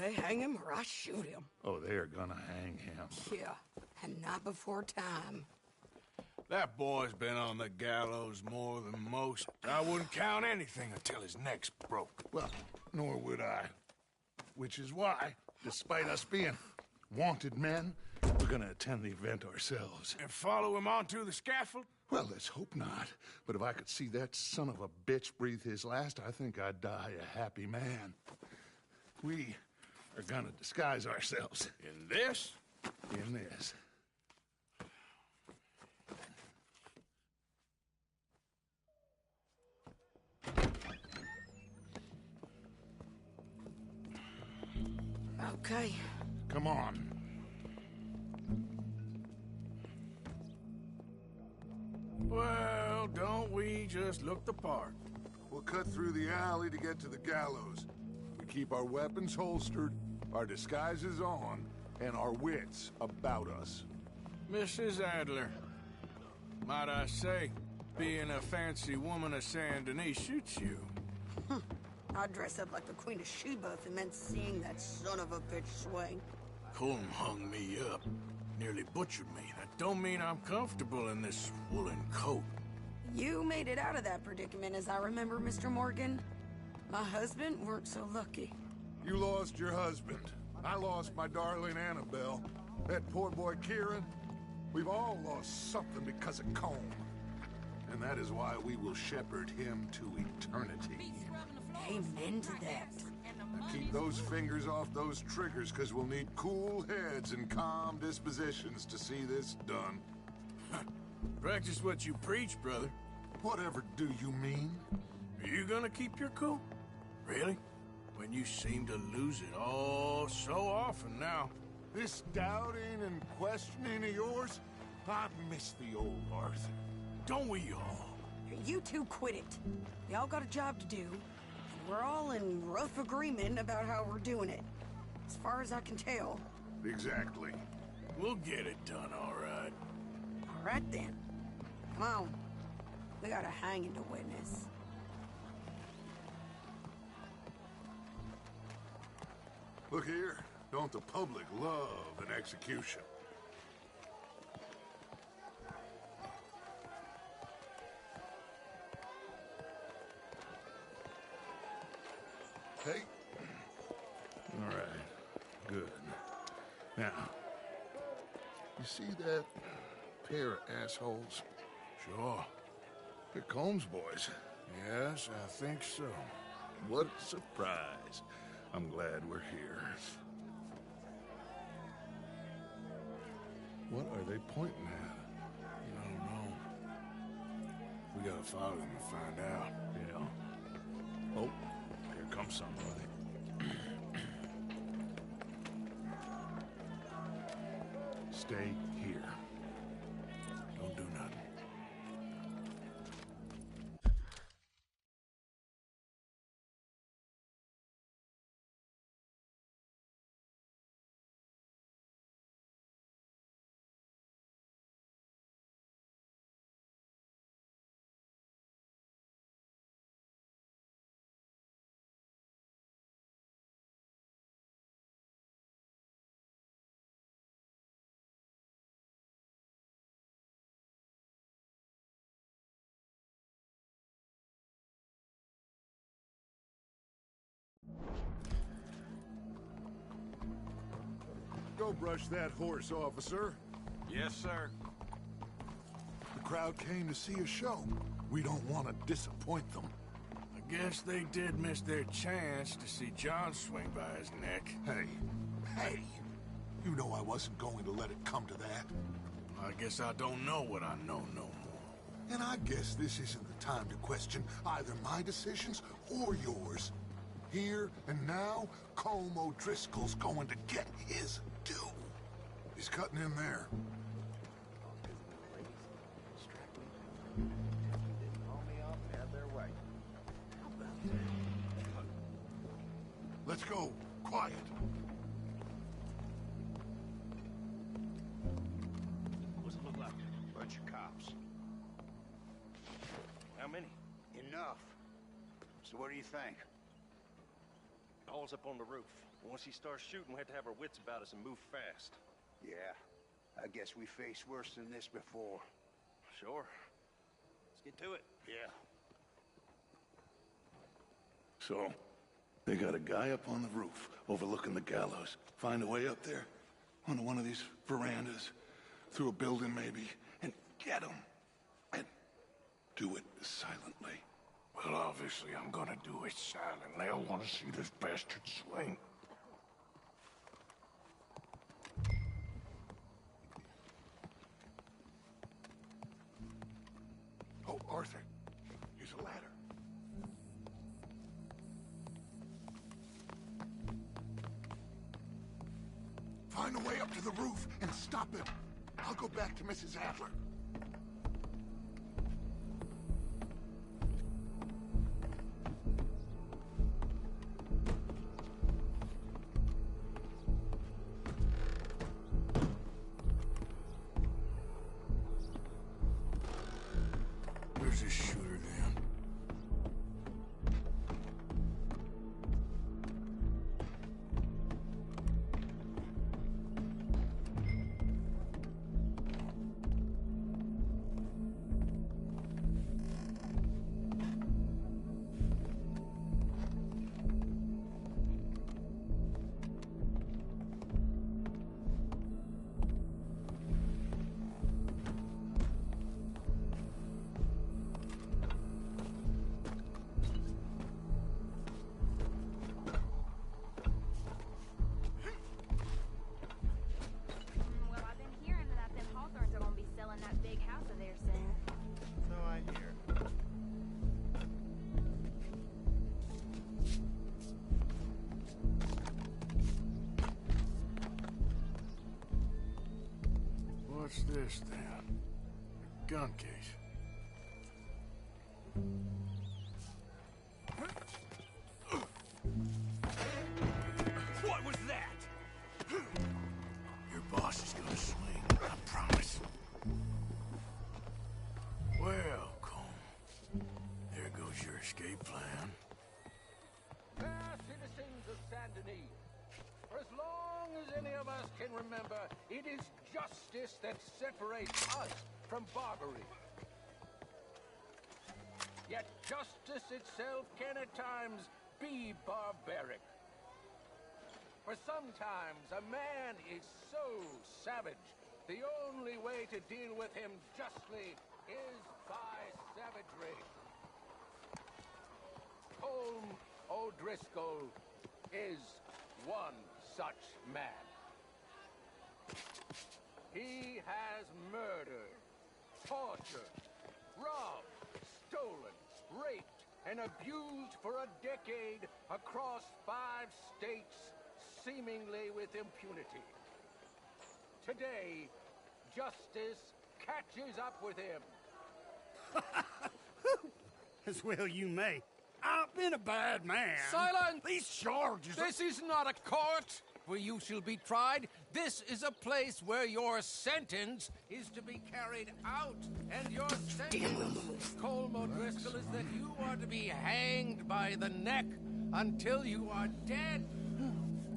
they hang him or I shoot him. Oh, they're gonna hang him. Yeah, and not before time. That boy's been on the gallows more than most. I wouldn't count anything until his neck's broke. Well, nor would I. Which is why, despite us being wanted men, we're gonna attend the event ourselves. And follow him onto the scaffold? Well, let's hope not. But if I could see that son of a bitch breathe his last, I think I'd die a happy man. We are gonna disguise ourselves. In this? In this. Okay. Come on. Well, don't we just look the part? We'll cut through the alley to get to the gallows. We keep our weapons holstered, our disguises on, and our wits about us. Mrs. Adler, might I say, being a fancy woman of Saint Denis shoots you. I'd dress up like the Queen of Sheba if it meant seeing that son of a bitch swing. Colm hung me up, nearly butchered me. That don't mean I'm comfortable in this woolen coat. You made it out of that predicament, as I remember, Mr. Morgan. My husband weren't so lucky. You lost your husband. I lost my darling Annabelle. That poor boy Kieran. We've all lost something because of Colm. And that is why we will shepherd him to eternity. Amen to that. Now keep those fingers off those triggers, because we'll need cool heads and calm dispositions to see this done. Practice what you preach, brother. Whatever do you mean? Are you gonna keep your cool? Really? When you seem to lose it all so often now. This doubting and questioning of yours? I miss the old Arthur. Don't we all? You two quit it. Y'all got a job to do. And we're all in rough agreement about how we're doing it. As far as I can tell. Exactly. We'll get it done, all right. All right, then. Come on. We got a hanging to witness. Look here. Don't the public love an execution? Hey. All right. Good. Now, you see that pair of assholes? Sure. They're Combs boys. Yes, I think so. What a surprise. I'm glad we're here. What are they pointing at? I don't know. We gotta follow them and find out. Yeah. Oh, here comes somebody. Stay here. Don't do nothing. Go brush that horse, officer. Yes, sir. The crowd came to see a show. We don't want to disappoint them. I guess they did miss their chance to see John swing by his neck. Hey, you know I wasn't going to let it come to that. I guess I don't know what I know no more. And I guess this isn't the time to question either my decisions or yours. Here and now, Colm O'Driscoll's going to get his due. He's cutting in there. Let's go. Quiet. What's it look like? Bunch of cops. How many? Enough. So what do you think? All's up on the roof. Once he starts shooting, we have to have our wits about us and move fast. Yeah, I guess we faced worse than this before. Sure. Let's get to it. Yeah. So, they got a guy up on the roof overlooking the gallows. Find a way up there, onto one of these verandas, through a building maybe, and get him. And do it silently. Well, obviously, I'm gonna do it silently. I want to see this bastard swing. Oh, Arthur, here's a ladder. Find a way up to the roof and stop him. I'll go back to Mrs. Adler. Where's this shooter then? Well, I've been hearing that them Hawthorns are gonna be selling that big house of theirs soon. So I hear. What's this then? Gun case. What was that? Your boss is gonna swing, I promise. Well, Cole, there goes your escape plan. Fair citizens of Saint Denis, for as long as any of us can remember, it is justice that separates us from barbary. Yet justice itself can at times be barbaric. For sometimes a man is so savage, the only way to deal with him justly is by savagery. Colm O'Driscoll is one such man. He has murdered, tortured, robbed, stolen, raped, and abused for a decade across 5 states, seemingly with impunity. Today, justice catches up with him. As well you may. I've been a bad man. Silence! These charges are... This is not a court where you shall be tried. This is a place where your sentence is to be carried out. And your sentence, Colm O'Driscoll, is that you are to be hanged by the neck until you are dead.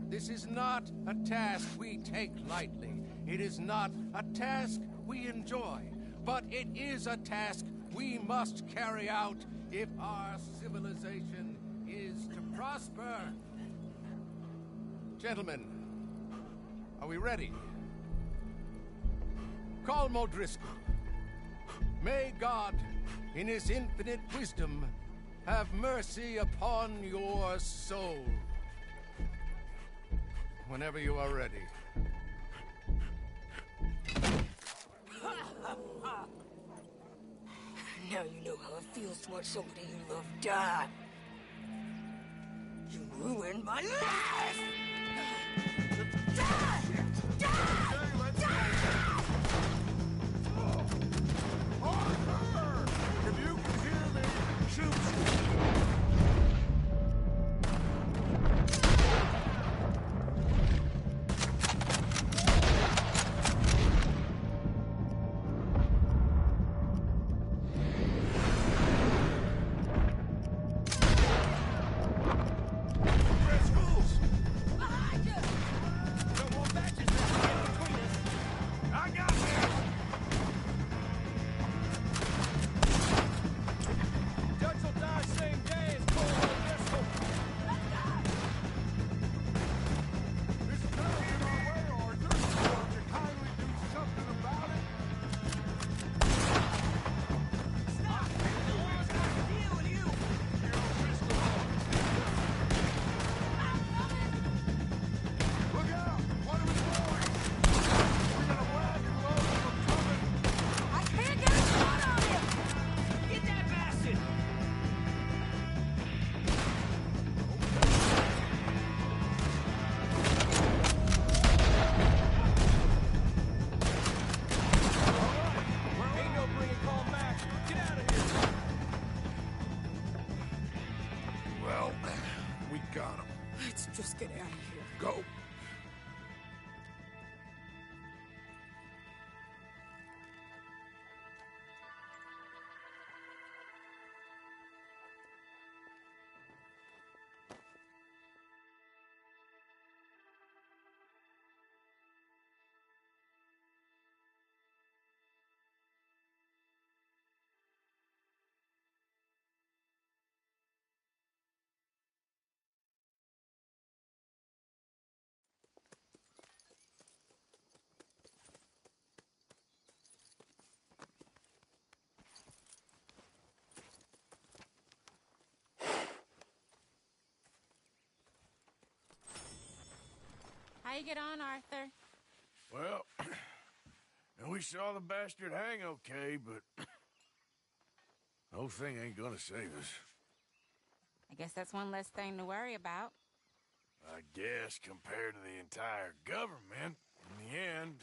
This is not a task we take lightly. It is not a task we enjoy. But it is a task we must carry out if our civilization is to prosper. Gentlemen, are we ready? Colm O'Driscoll, may God, in his infinite wisdom, have mercy upon your soul. Whenever you are ready. Now you know how it feels to watch somebody you love die. You ruined my life! Die! Die! Die! Arthur! If you can hear me, shoot! How you get on, Arthur? Well, and we saw the bastard hang okay, but the whole thing ain't gonna save us. I guess that's one less thing to worry about. I guess compared to the entire government, in the end,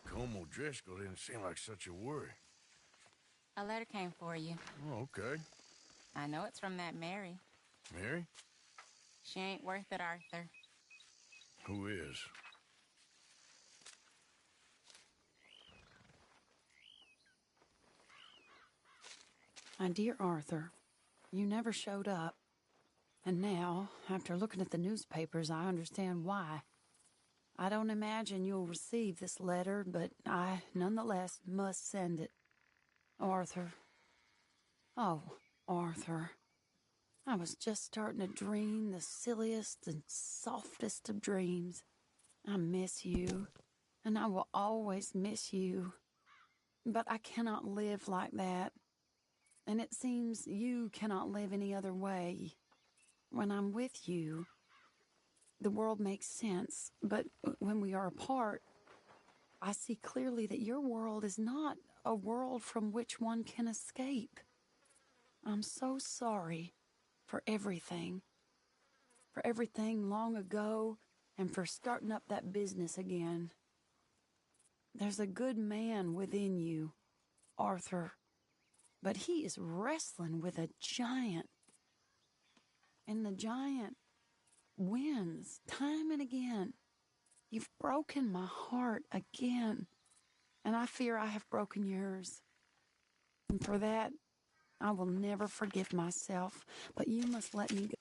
Colm O'Driscoll didn't seem like such a worry. A letter came for you. Oh, okay. I know it's from that Mary. Mary? She ain't worth it, Arthur. Who is? My dear Arthur, you never showed up. And now, after looking at the newspapers, I understand why. I don't imagine you'll receive this letter, but I, nonetheless, must send it. Arthur. Oh, Arthur. I was just starting to dream the silliest and softest of dreams. I miss you, and I will always miss you. But I cannot live like that. And it seems you cannot live any other way. When I'm with you, the world makes sense. But when we are apart, I see clearly that your world is not a world from which one can escape. I'm so sorry for everything. For everything long ago, and for starting up that business again. There's a good man within you, Arthur. But he is wrestling with a giant. And the giant wins time and again. You've broken my heart again. And I fear I have broken yours. And for that, I will never forgive myself. But you must let me go.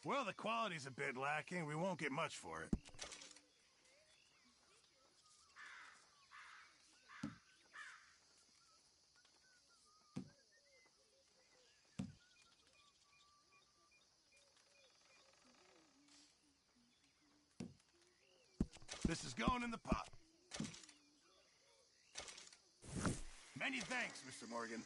Well, the quality's a bit lacking. We won't get much for it. This is going in the pot. Many thanks, Mr. Morgan.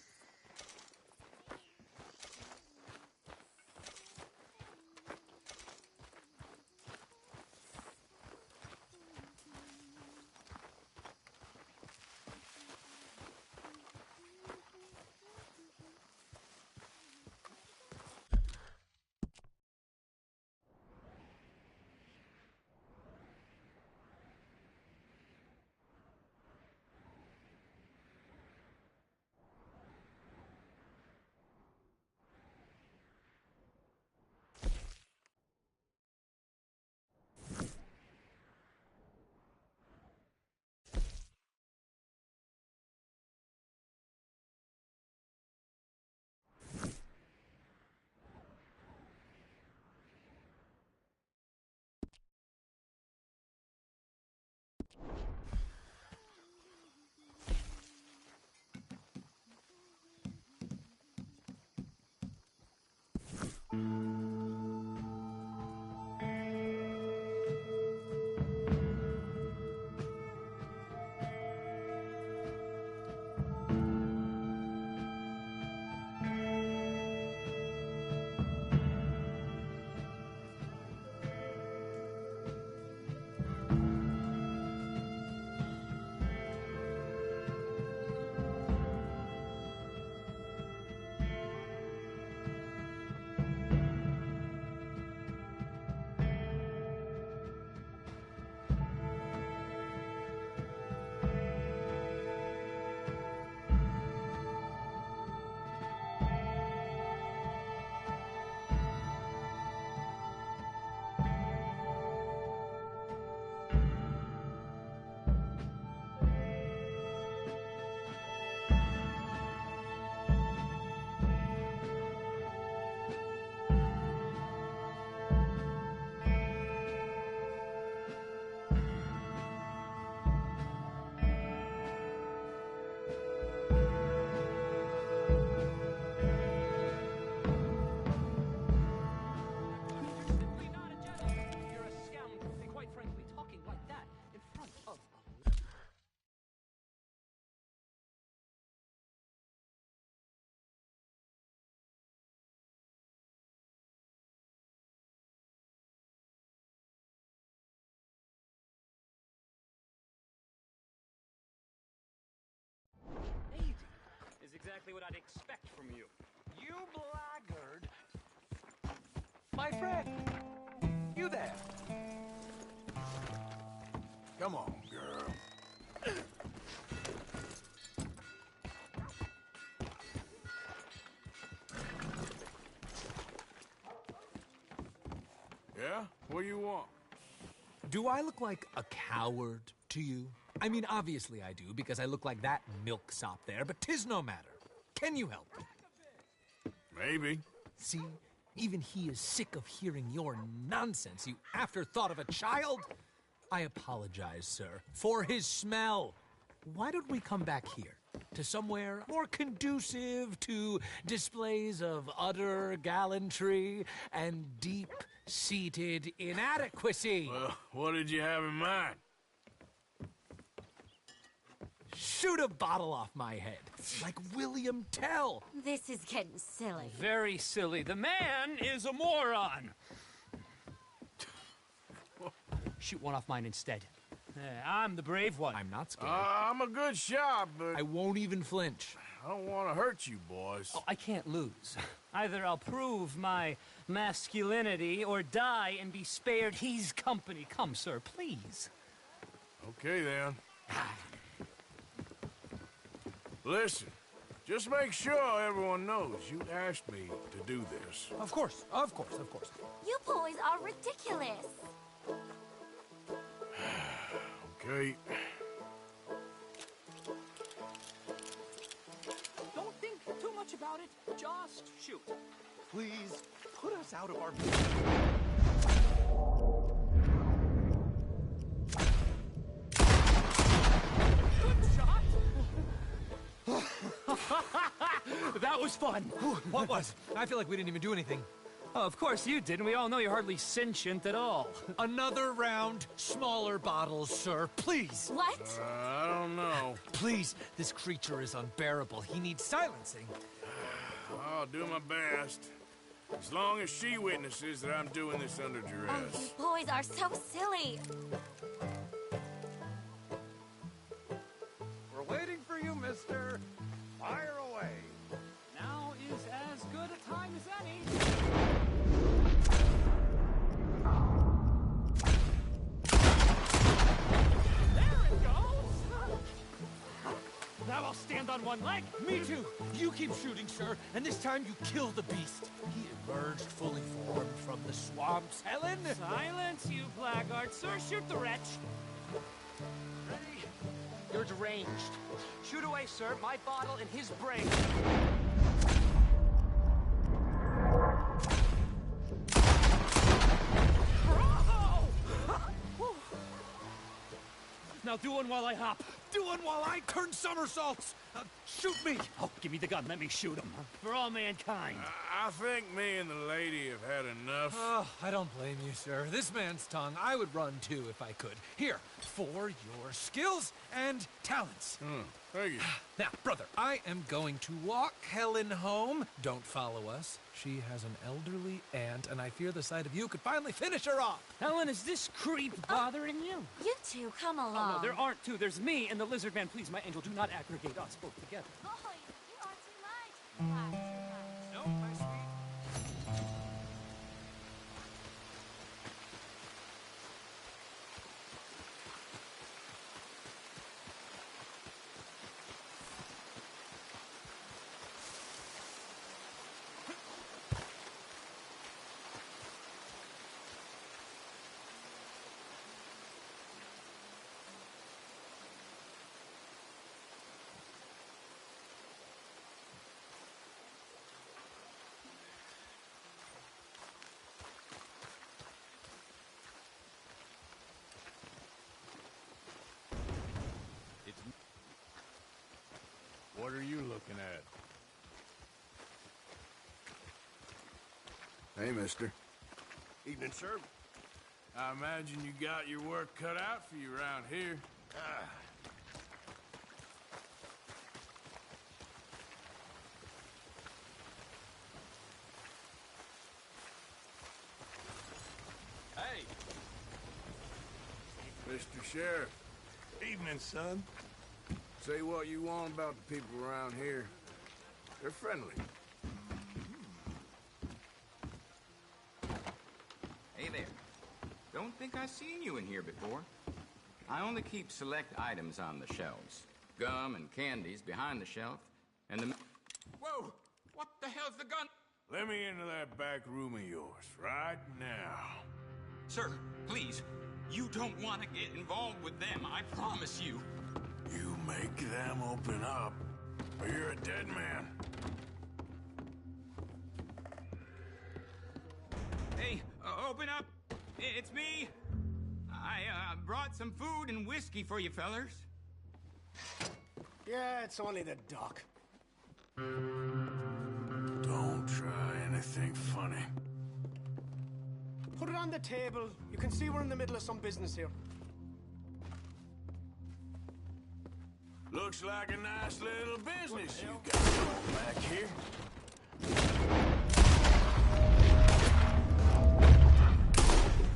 exactly what I'd expect from you. You blackguard. My friend. You there. Come on, girl. Yeah? What do you want? Do I look like a coward to you? I mean, obviously I do, because I look like that milksop there, but 'tis no matter. Can you help? Maybe. See, even he is sick of hearing your nonsense, you afterthought of a child. I apologize, sir, for his smell. Why don't we come back here, to somewhere more conducive to displays of utter gallantry and deep-seated inadequacy? Well, what did you have in mind? Shoot a bottle off my head, like William Tell. This is getting silly. Very silly. The man is a moron. Shoot one off mine instead. I'm the brave one. I'm not scared. I'm a good shot, but I won't even flinch. I don't want to hurt you, boys. Oh, I can't lose. Either I'll prove my masculinity or die and be spared his company. Come, sir, please. Okay, then. Listen, just make sure everyone knows you asked me to do this. Of course, of course, of course. You boys are ridiculous. Okay. Don't think too much about it. Just shoot. Please, put us out of our... Good shot. That was fun. What was? I feel like we didn't even do anything. Oh, of course you didn't. We all know you're hardly sentient at all. Another round, smaller bottles, sir, please. What? I don't know. Please, this creature is unbearable. He needs silencing. I'll do my best. As long as she witnesses that I'm doing this under Oh, duress. you boys are so silly. We're waiting for you, mister. Fire away. Now is as good a time as any. There it goes! Now I'll stand on one leg. Me too. You keep shooting, sir, and this time you kill the beast. He emerged fully formed from the swamps, Helen. Silence, you blackguard. Sir, shoot the wretch. Ready? You're deranged. Shoot away, sir. My bottle in his brain. Bravo! Now do one while I hop. Do one while I turn somersaults. Shoot me. Oh, give me the gun. Let me shoot him. For all mankind. I think me and the lady have had enough. Oh, I don't blame you, sir. This man's tongue, I would run too if I could. Here, for your skills and talents. Thank you. Now, brother, I am going to walk Helen home. Don't follow us. She has an elderly aunt, and I fear the sight of you could finally finish her off. Helen, is this creep bothering you? You two, come along. Oh, no, there aren't two. There's me and the lizard man. Please, my angel, do not aggregate us both together. Boys, you are too much. Far too much. No, my sweet. What are you looking at? Hey, mister. Evening, sir. I imagine you got your work cut out for you around here. Hey. Mr. Sheriff, Evening, son. say what you want about the people around here. They're friendly. Hey there. Don't think I've seen you in here before. I only keep select items on the shelves. Gum and candies behind the shelf, and the... Whoa! What the hell's the gun? Let me into that back room of yours right now. Sir, please. You don't want to get involved with them, I promise you. You make them open up, or you're a dead man. Hey, open up. It's me. I brought some food and whiskey for you fellers. Yeah, it's only the doc. Don't try anything funny. Put it on the table. You can see we're in the middle of some business here. Looks like a nice little business you got going back here.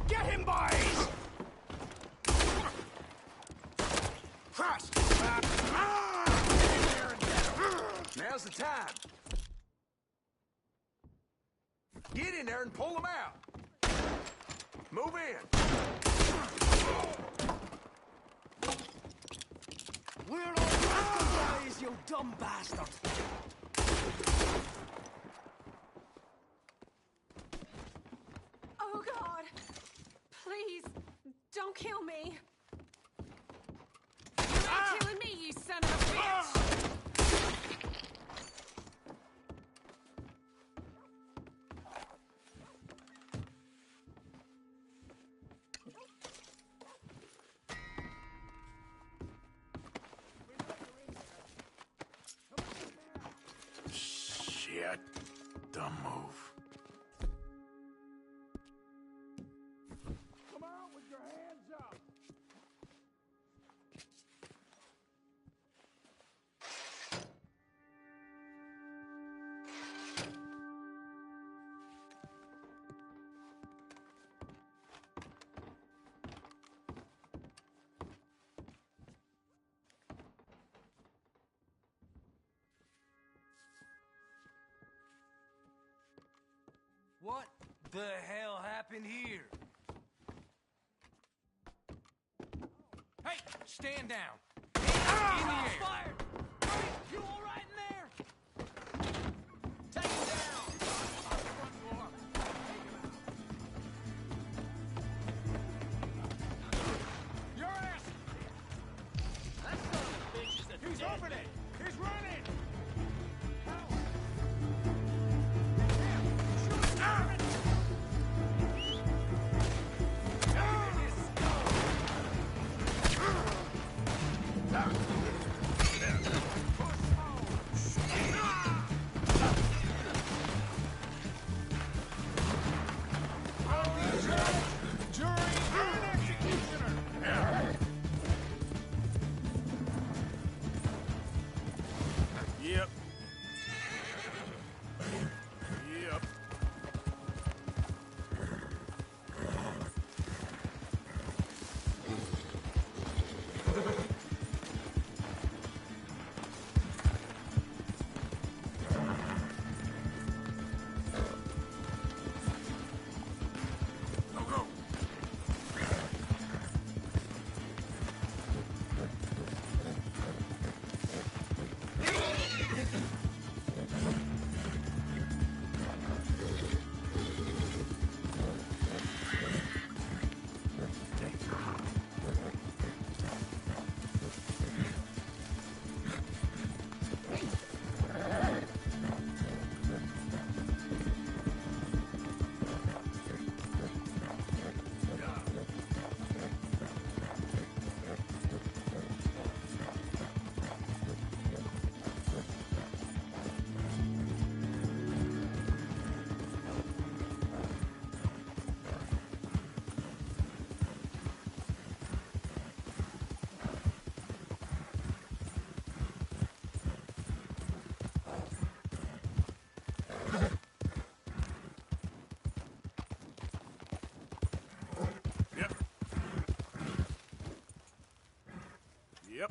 Get him, boys! Crush! Now's the time. Get in there and pull them out. Move in. We're all guys, you dumb bastard! Oh, God. Please, don't kill me. You're not killing me, you son of a bitch! Shit. Dumb move. Come on with your hands up. What the hell happened here? Hey, stand down. Hands in the air. Fired! Hurry, you all right in there? Take it down. Front door. Your ass! That son of a bitch is a He's opening. He's running. Yep. Yep. Go, go. Yep.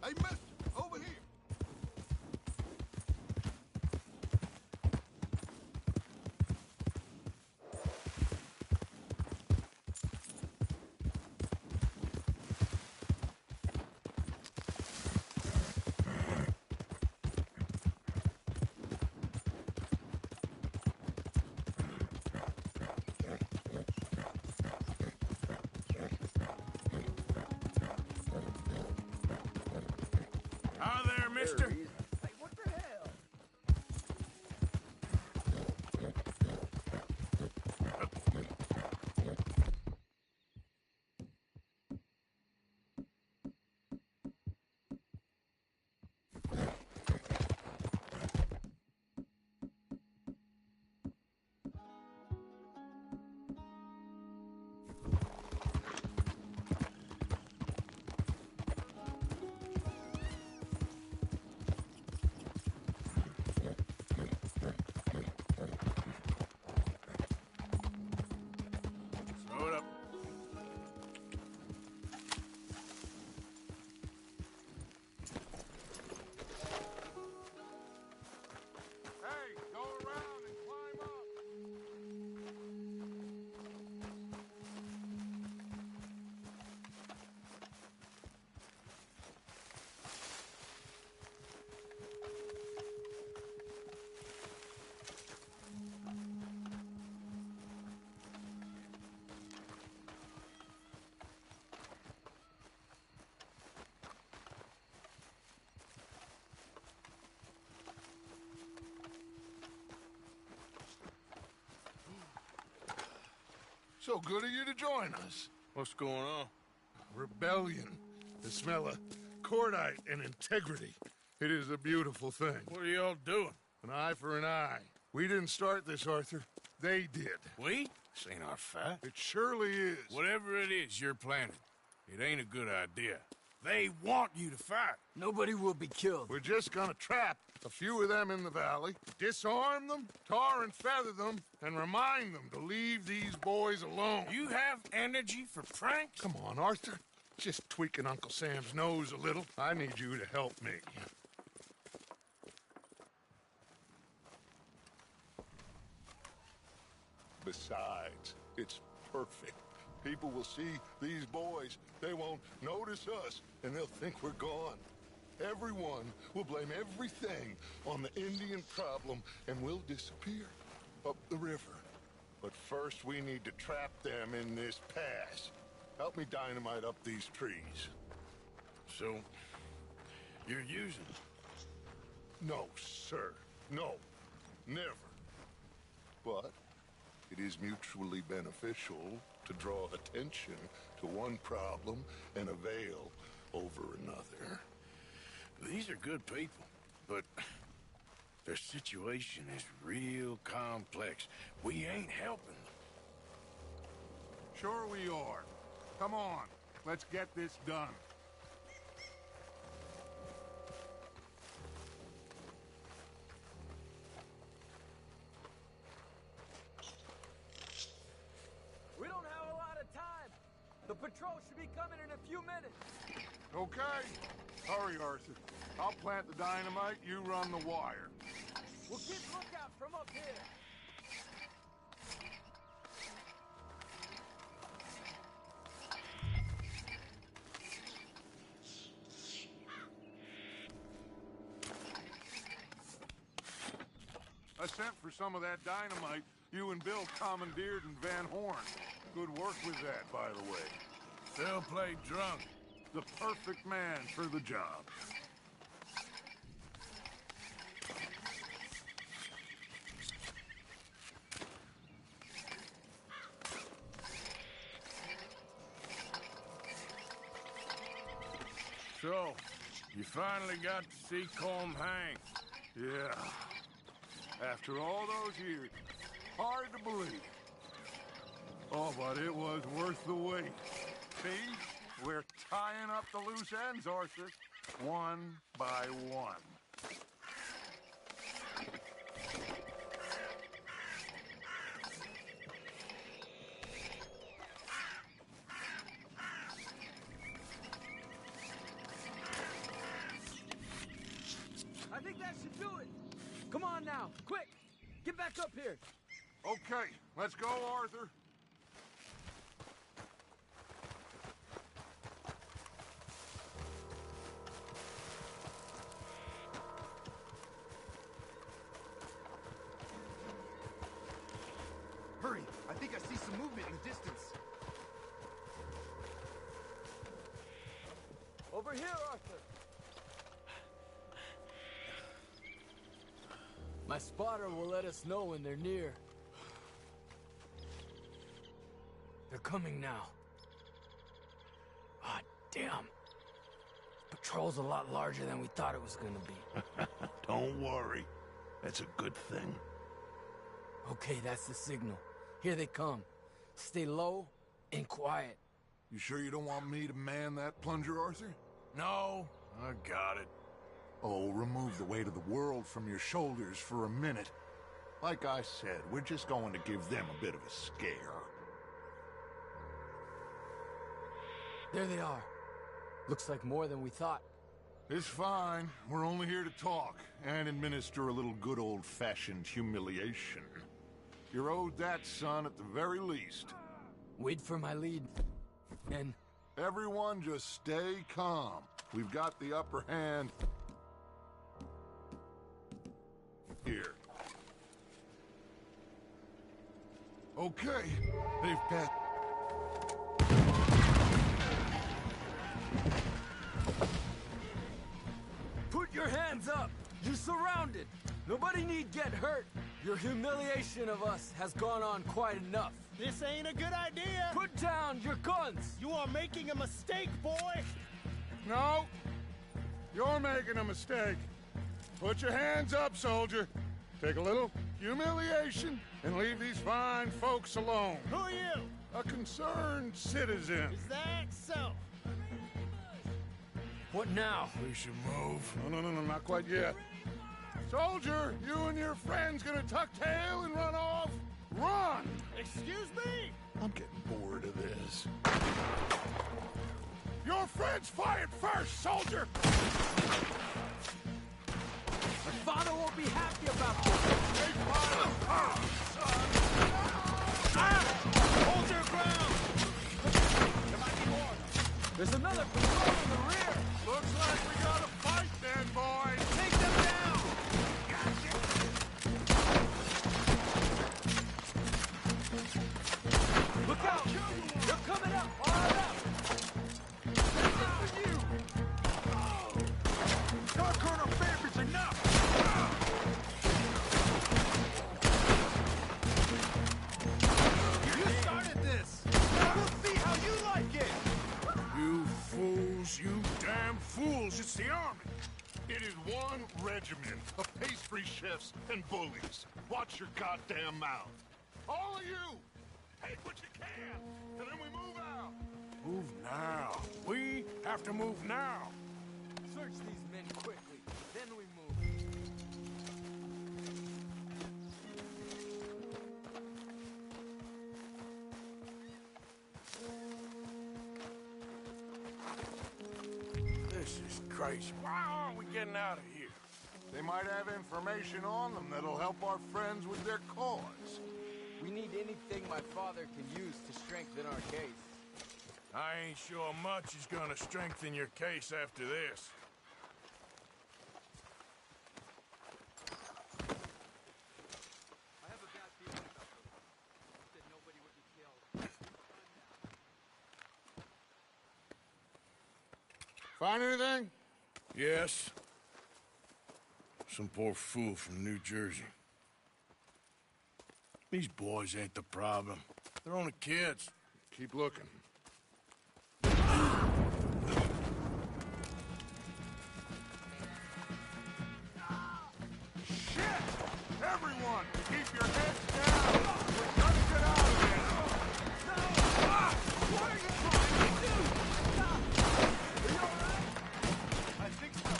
Hey, mister, over here. Hi there, mister. Hey, what the hell? Throw it up. Hey, go around and climb up. So good of you to join us. What's going on? Rebellion. The smell of cordite and integrity. It is a beautiful thing. What are y'all doing? An eye for an eye. We didn't start this, Arthur. They did. We? This ain't our fight. It surely is. Whatever it is you're planning, it ain't a good idea. They want you to fight. Nobody will be killed. We're just gonna trap a few of them in the valley, disarm them, tar and feather them, and remind them to leave these boys alone. You have energy for pranks? Come on, Arthur. Just tweaking Uncle Sam's nose a little. I need you to help me. Besides, it's perfect. People will see these boys. They won't notice us, and they'll think we're gone. Everyone will blame everything on the Indian problem, and we'll disappear up the river. But first, we need to trap them in this pass. Help me dynamite up these trees. So, you're using them? No, sir. No. Never. But it is mutually beneficial to draw attention to one problem and a veil over another. These are good people, but their situation is real complex. We ain't helping them. Sure we are. Come on, let's get this done. We don't have a lot of time. The patrol should be coming in a few minutes. Okay. Hurry, Arthur. I'll plant the dynamite, you run the wire. We'll keep lookout from up here. I sent for some of that dynamite you and Bill commandeered in Van Horn. Good work with that, by the way. They'll play drunk. The perfect man for the job. So, you finally got to see Colm hang. Yeah. After all those years. Hard to believe. Oh, but it was worth the wait. See? We're tying up the loose ends, Arthur. One by one. Come on now, quick! Get back up here! Okay, let's go, Arthur. Hurry! I think I see some movement in the distance. Over here, Arthur! My spotter will let us know when they're near. They're coming now. Ah, damn. This patrol's a lot larger than we thought it was gonna be. Don't worry. That's a good thing. Okay, that's the signal. Here they come. Stay low and quiet. You sure you don't want me to man that plunger, Arthur? No, I got it. Oh, remove the weight of the world from your shoulders for a minute. Like I said, we're just going to give them a bit of a scare. There they are. Looks like more than we thought. It's fine. We're only here to talk and administer a little good old-fashioned humiliation. You're owed that, son, at the very least. Wait for my lead. And... Everyone just stay calm. We've got the upper hand. Here. Okay, they've passed. Put your hands up! You're surrounded! Nobody need get hurt! Your humiliation of us has gone on quite enough. This ain't a good idea! Put down your guns! You are making a mistake, boy! No! You're making a mistake. Put your hands up, soldier. Take a little humiliation and leave these fine folks alone. Who are you? A concerned citizen. Is that so? What now? We should move. No, not quite yet. Soldier, you and your friends gonna tuck tail and run off? Run! Excuse me? I'm getting bored of this. Your friends fired first, soldier! My father won't be happy about this! They fired first, son! Hold your ground! There might be more. There's another patrol in the rear! Looks like we got a fight then, boys! Take them down! Look out! They're coming up! All up! This is for you! Dark Corner baby's enough! You started this! We'll see how you like it! You fools, you damn fools! It's the army! It is one regiment of pastry chefs and bullies. Watch your goddamn mouth. All of you! Take what you can, and then we move out! Move now. We have to move now. Search these men quickly, then we move. This is crazy. Why aren't we getting out of here? They might have information on them that'll help our friends with their cause. We need anything my father can use to strengthen our case. I ain't sure much is gonna strengthen your case after this. I have a bad feeling about those. That nobody would be killed. Find anything? Yes. Some poor fool from New Jersey. These boys ain't the problem. They're only kids. Keep looking. Shit! Everyone, keep your heads down! We're gonna get out of here! No! What are you trying to do? Stop! Are you alright? I think so.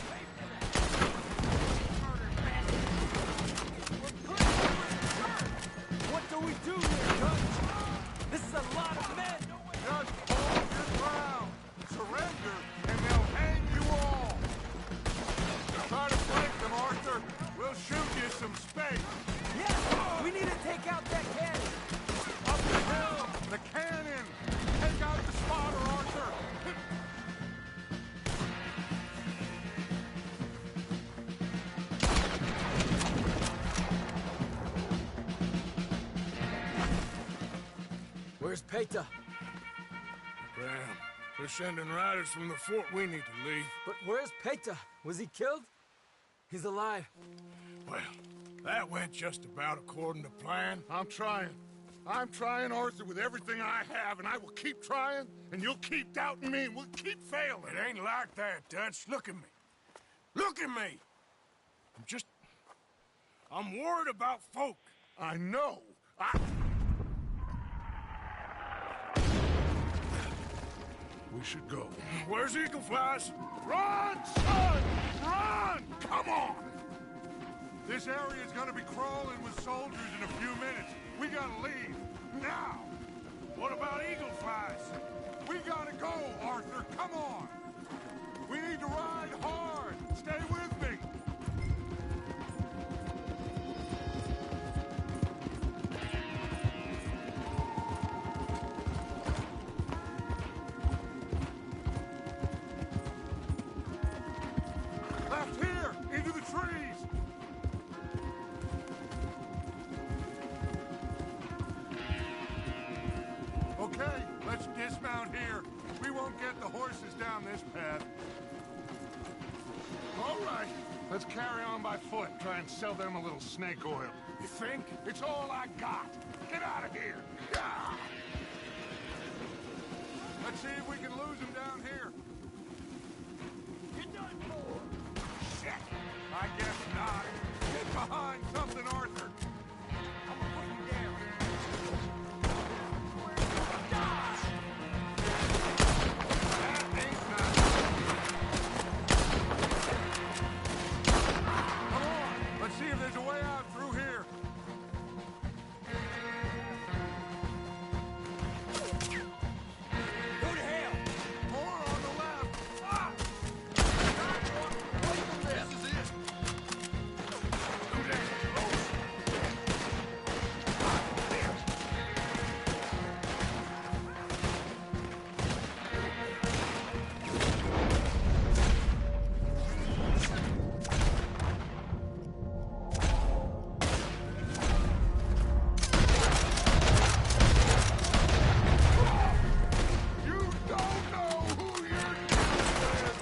Pay for that! Murder bastard! We're pretty hurt! What do we do here, Judge? This is a lot of men! Just hold your ground! Surrender, and they'll hang you all! Try to flank them, Arthur! Where's Peta? Graham, they're sending riders from the fort. We need to leave. But where's Peta? Was he killed? He's alive. Well, that went just about according to plan. I'm trying. I'm trying, Arthur, with everything I have, and I will keep trying, and you'll keep doubting me, and we'll keep failing. It ain't like that, Dutch. Look at me. Look at me! I'm worried about folk. I know. We should go. Where's Eagle Flies? Run, son! Run! Come on! This area is gonna be crawling with soldiers in a few minutes. We gotta leave. Now! What about Eagle Flies? We gotta go, Arthur. Come on! We need to ride hard. Stay with me. Left here, into the trees. Okay, let's dismount here. We won't get the horses down this path. All right, let's carry on by foot. Try and sell them a little snake oil. You think? It's all I got. Get out of here. Ah! Let's see if we can lose them down here. You're done for. Shit! I guess not. Get behind something, Arthur. I'm gonna put you down. That ain't nothing. Come on, let's see if there's a way out through here. Go to hell! More on the left. Ah! This is it. Go down. You don't know who you're dealing with.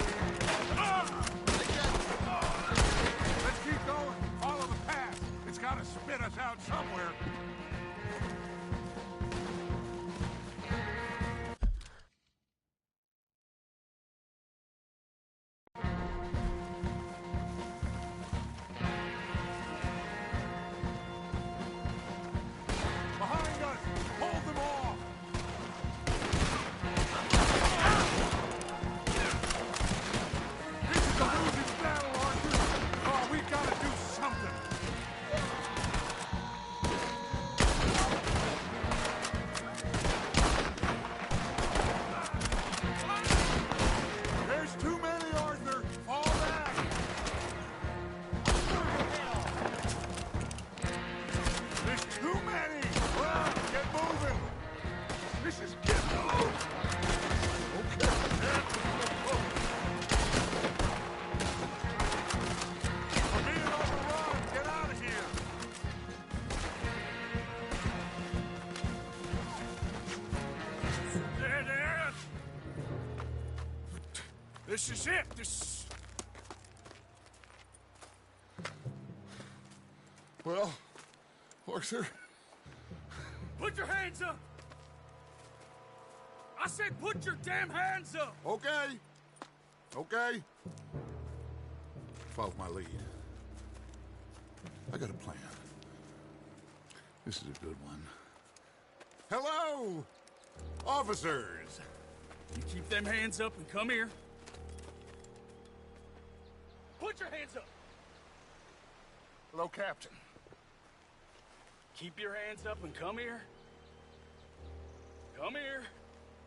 Let's keep going. Follow the path. It's got to spit us out somewhere. Behind us! Hold them off! This is a losing battle, Arthur! Oh, we gotta do something! There's too many, Arthur! Fall back! There's too many! Run! Get moving! This is getting old! Okay, we're being overrun! Get out of here! There. This is it. Well, Arthur, Put your hands up! I said put your damn hands up! okay. Okay. Follow my lead. I got a plan. This is a good one. Hello, officers. You keep them hands up and come here. Put your hands up! Hello, Captain. Keep your hands up and come here. Come here.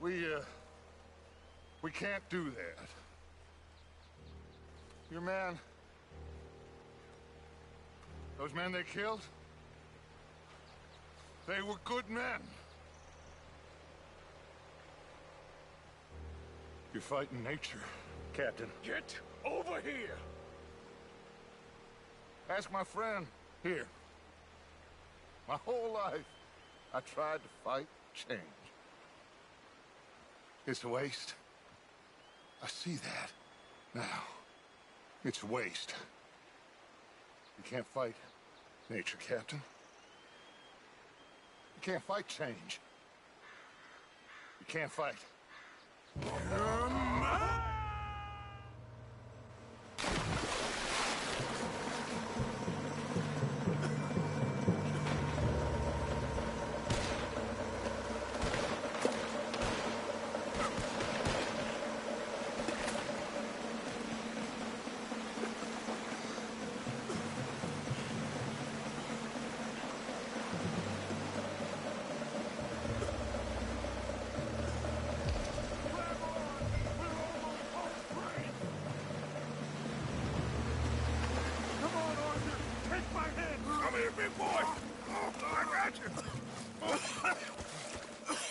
We can't do that. Your man... Those men they killed? They were good men. You're fighting nature, Captain. Get over here. Ask my friend here. My whole life, I tried to fight change. It's a waste. I see that. Now, it's a waste. You can't fight nature, Captain. You can't fight change. You can't fight.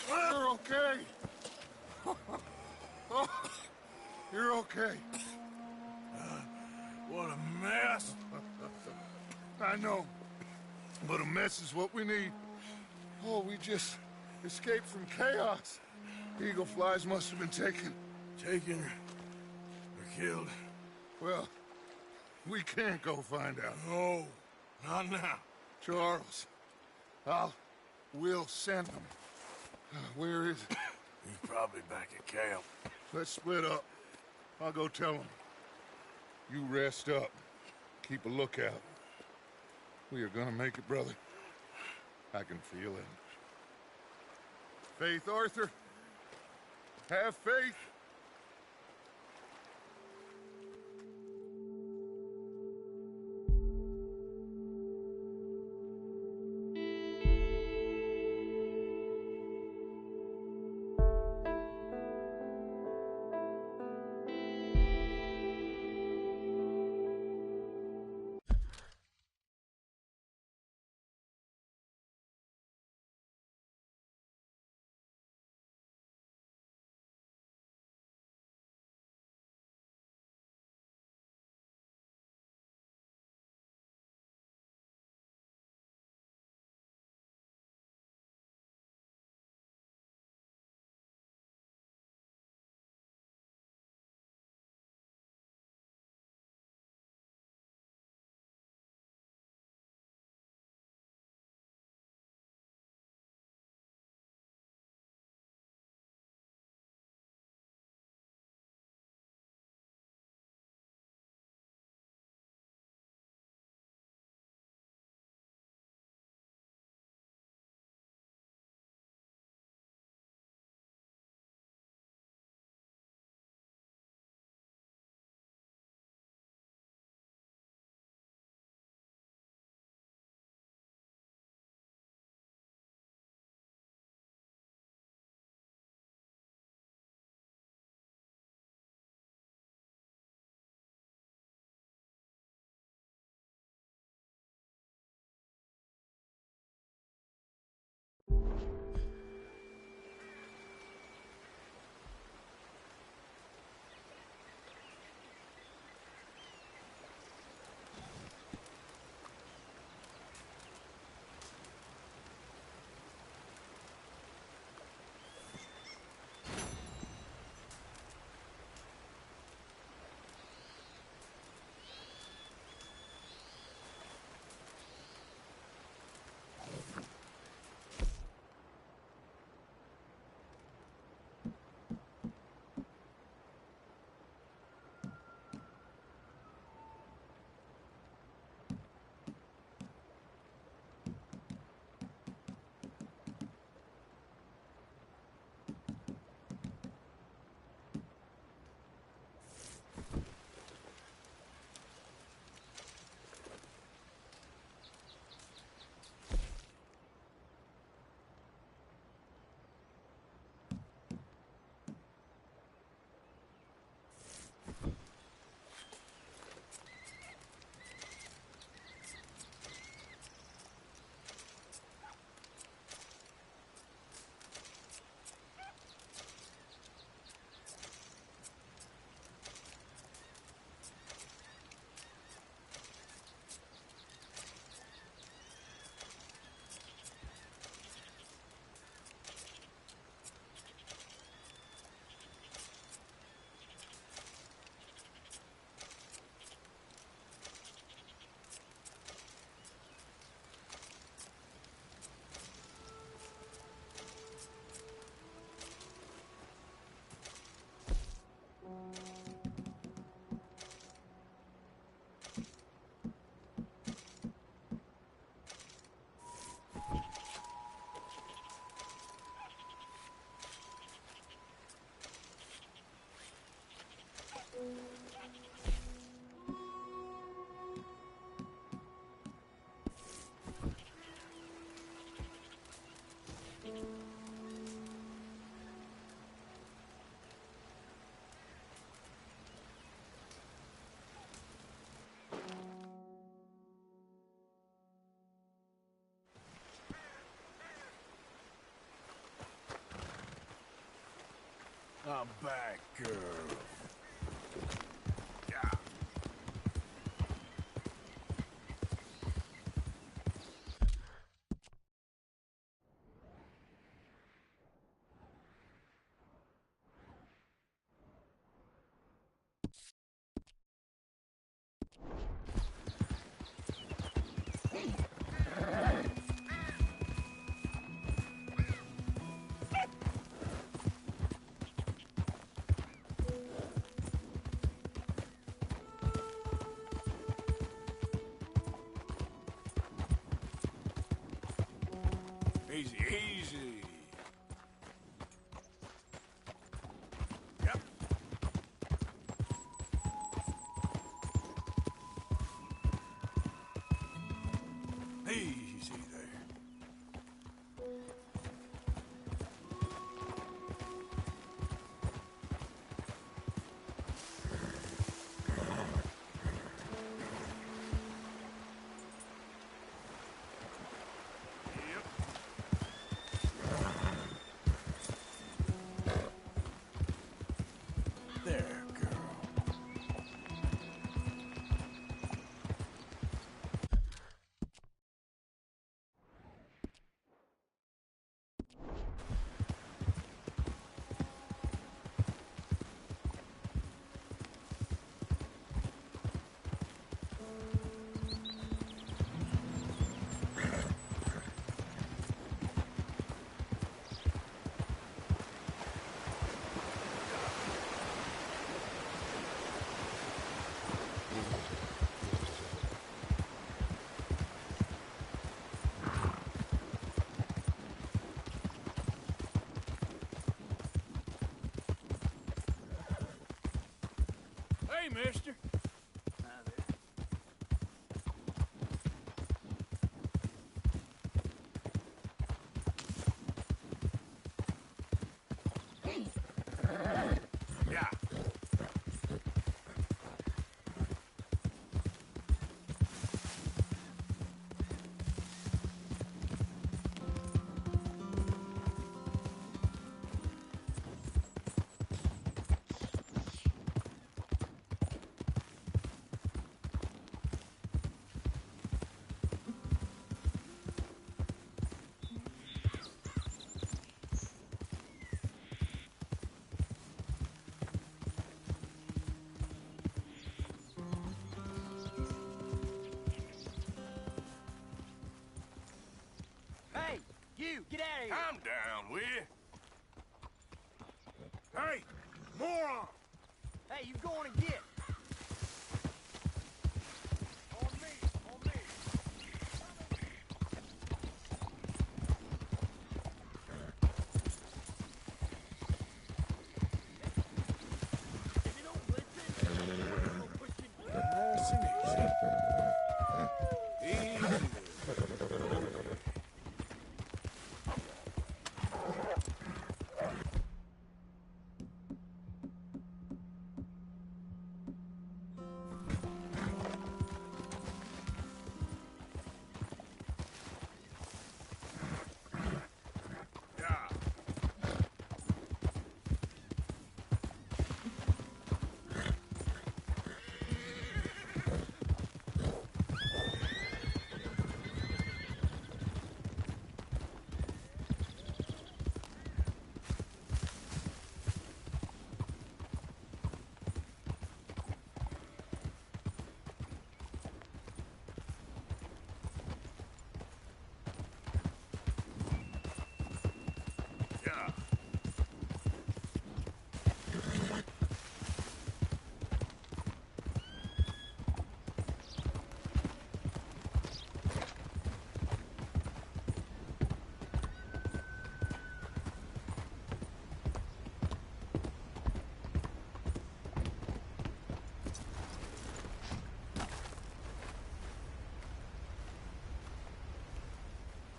You're okay. You're okay. What a mess. I know. But a mess is what we need. Oh, we just escaped from chaos. Eagle flies must have been taken. Taken or killed? Well, we can't go find out. No, not now. Charles, we'll send them. Where is it? He's probably back at camp. Let's split up. I'll go tell him. You rest up. Keep a lookout. We are gonna make it, brother. I can feel it. Faith, Arthur. Have faith. I'm back, girl. Easy, easy. Yep. Easy there. There, girl. Hey, mister. Yeah. Hey, you, get out of here! I'm down with you. Hey, moron! Hey, you going to get? On me, on me. If you don't listen, we'll push you. Nice and easy. Easy there.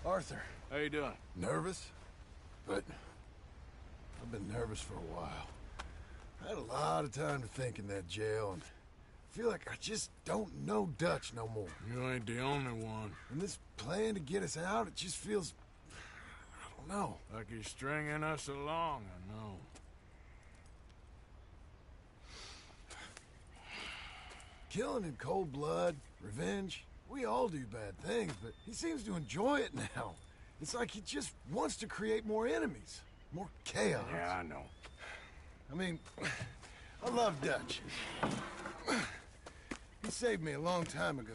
Arthur. How you doing? Nervous? But I've been nervous for a while. I had a lot of time to think in that jail, and I feel like I just don't know Dutch no more. You ain't the only one. And this plan to get us out, it just feels... I don't know. Like he's stringing us along, I know. Killing in cold blood, revenge. We all do bad things, but he seems to enjoy it now. It's like he just wants to create more enemies, more chaos. Yeah, I know. I mean, I love Dutch. He saved me a long time ago.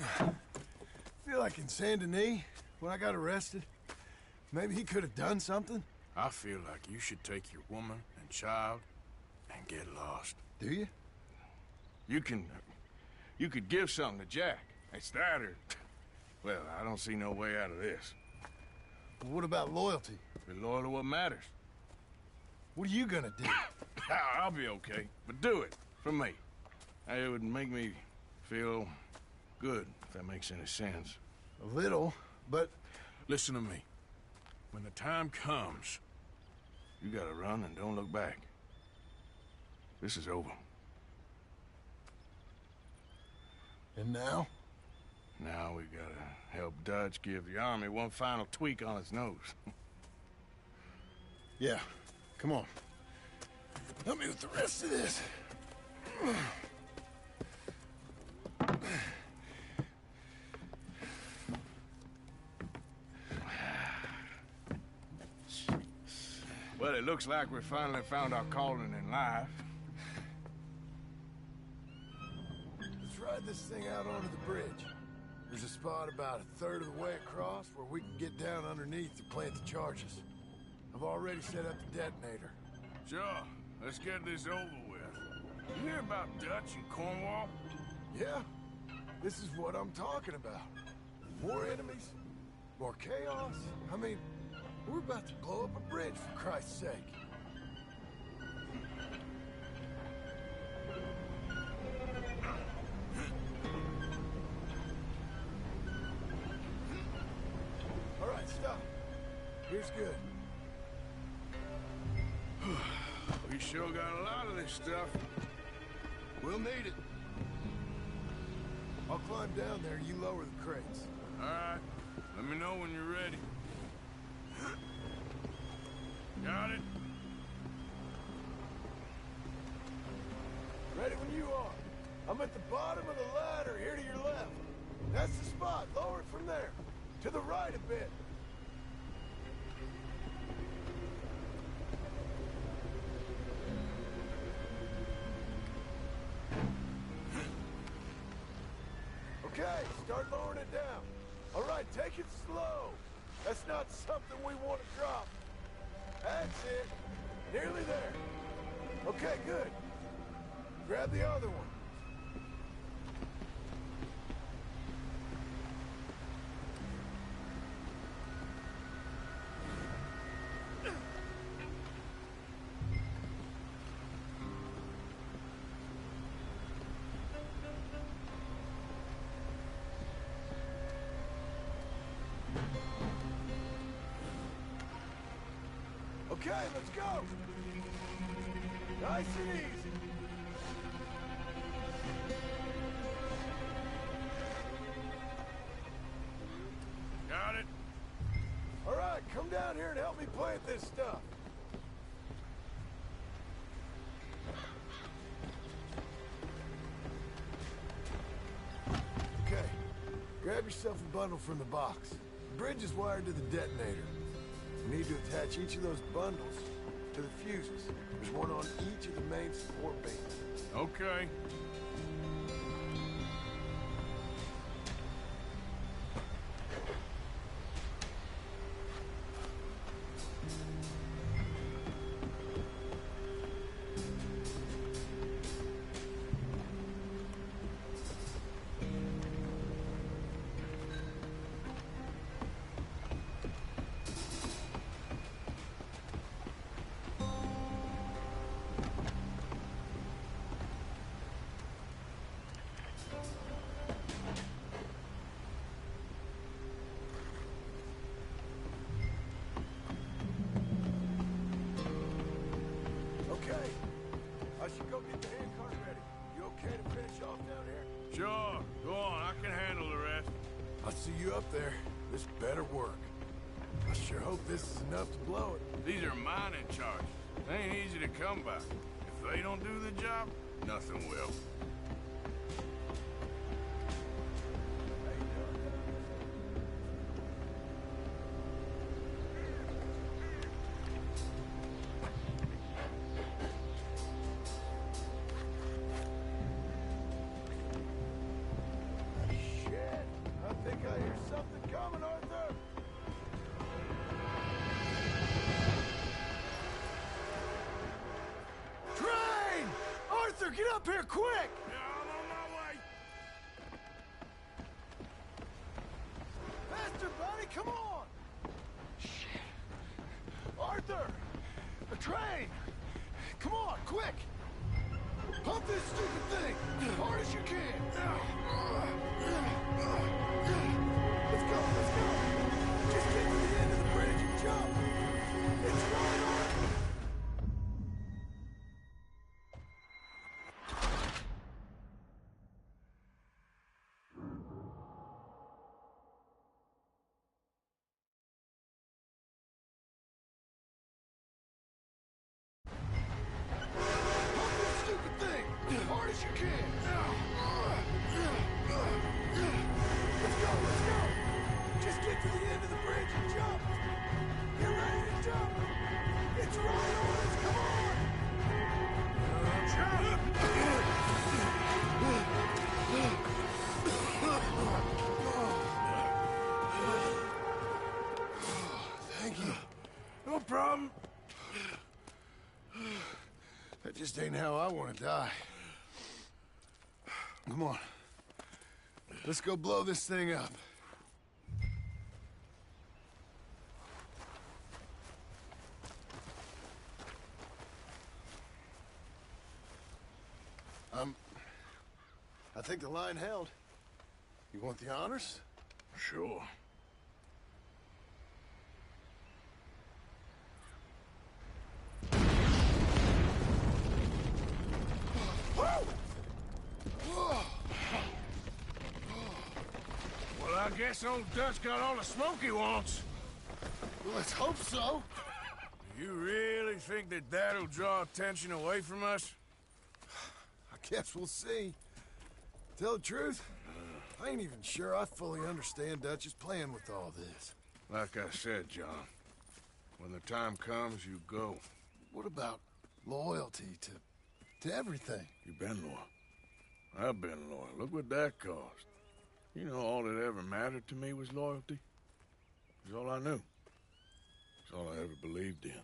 I feel like in Saint Denis, when I got arrested, maybe he could have done something. I feel like you should take your woman and child and get lost. Do you? You could give something to Jack. It's that or... Well, I don't see no way out of this. Well, what about loyalty? Be loyal to what matters. What are you gonna do? I'll be okay, but do it for me. It would make me feel good, if that makes any sense. A little, but... Listen to me. When the time comes, you gotta run and don't look back. This is over. And now? Now we gotta help Dutch give the army one final tweak on its nose. Yeah, come on. Help me with the rest of this. Well, it looks like we finally found our calling in life. Let's ride this thing out onto the bridge. There's a spot about a third of the way across where we can get down underneath to plant the charges. I've already set up the detonator. Sure, let's get this over with. You hear about Dutch and Cornwall? Yeah, this is what I'm talking about. More enemies, more chaos. I mean, we're about to blow up a bridge, for Christ's sake. All right, stop. Here's good. We sure got a lot of this stuff. We'll need it. I'll climb down there, you lower the crates. All right. Let me know when you're ready. Got it? Ready when you are. I'm at the bottom of the ladder, here to your left. That's the spot. Lower it from there. To the right a bit. Okay, start lowering it down. All right, take it slow. That's not something we want to drop. That's it. Nearly there. Okay, good. Grab the other one. Okay, let's go. Nice and easy. Got it. All right, come down here and help me plant this stuff. Okay, grab yourself a bundle from the box. The bridge is wired to the detonator. We need to attach each of those bundles to the fuses. There's one on each of the main support beams. Okay. Sure, go on. I can handle the rest. I'll see you up there. This better work. I sure hope this is enough to blow it. These are mining charges. They ain't easy to come by. If they don't do the job, Nothing will. Shit! I think I hear something coming, Arthur! Train! Arthur, get up here quick! I'm on my way. Faster, buddy, come on! Shit. Arthur! The train! Come on, quick! Pump this stupid thing! As hard as you can! Let's go, let's go! Just get to the end of the bridge and jump! It's right on! Pump this stupid thing! As hard as you can! Let's go, let's go! Just get to the end of the bridge and jump! Get ready to jump! It's right on us, come on! Thank you. No problem. That just ain't how I want to die. Come on. Let's go blow this thing up. I think the line held. You want the honors? Sure. Well, I guess old Dutch got all the smoke he wants. Well, let's hope so. You really think that that'll draw attention away from us? I guess we'll see. Tell the truth, I ain't even sure I fully understand Dutch's plan with all this. Like I said, John, when the time comes, you go. What about loyalty to everything? You've been loyal. I've been loyal. Look what that cost. You know, all that ever mattered to me was loyalty. It's all I knew. It's all I ever believed in.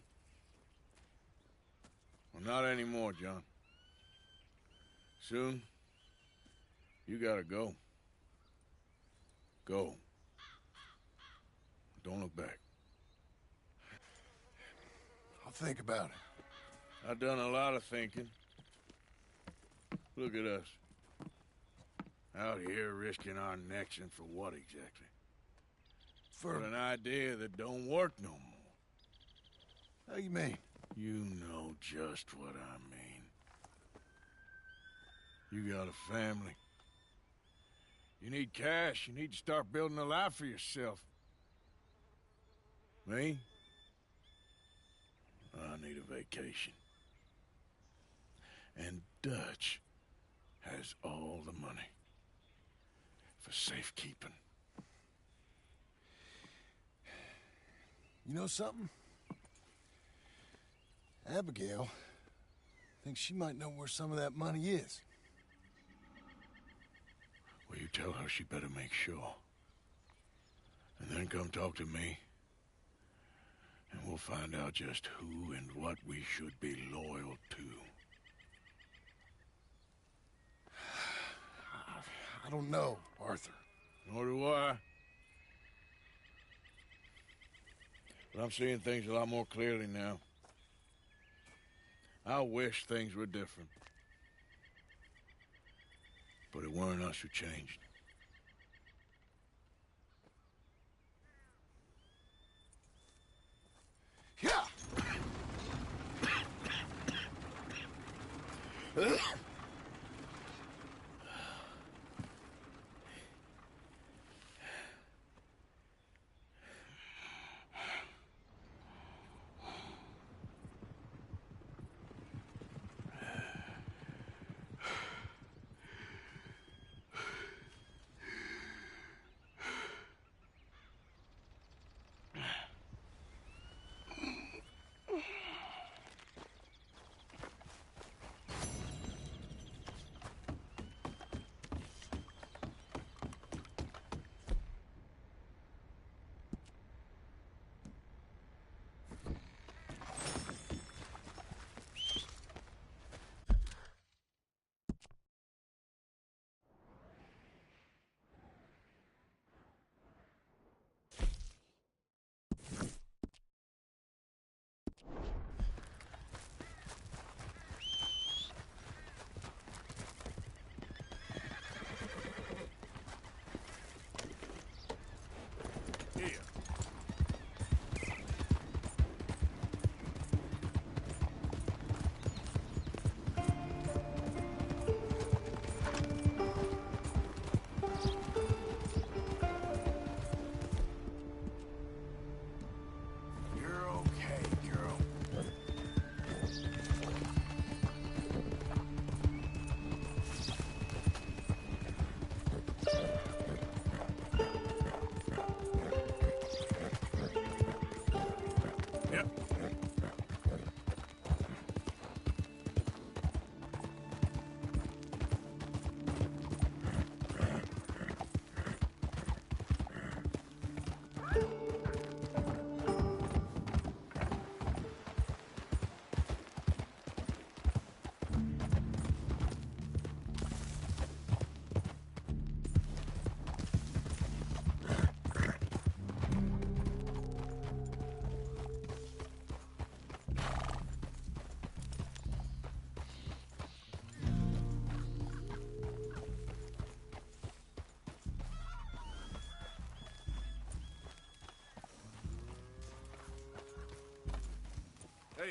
Well, not anymore, John. Soon, you gotta go. Go. Don't look back. I'll think about it. I've done a lot of thinking. Look at us. Out here risking our necks, and for what exactly? For an idea that don't work no more. How you mean? You know just what I mean. You got a family. You need cash. You need to start building a life for yourself. Me? I need a vacation. And Dutch has all the money for safekeeping. You know something? Abigail thinks she might know where some of that money is. Well, you tell her she better make sure. And then come talk to me. And we'll find out just who and what we should be loyal to. I don't know, Arthur. Nor do I. But I'm seeing things a lot more clearly now. I wish things were different. But it weren't us who changed. Yeah!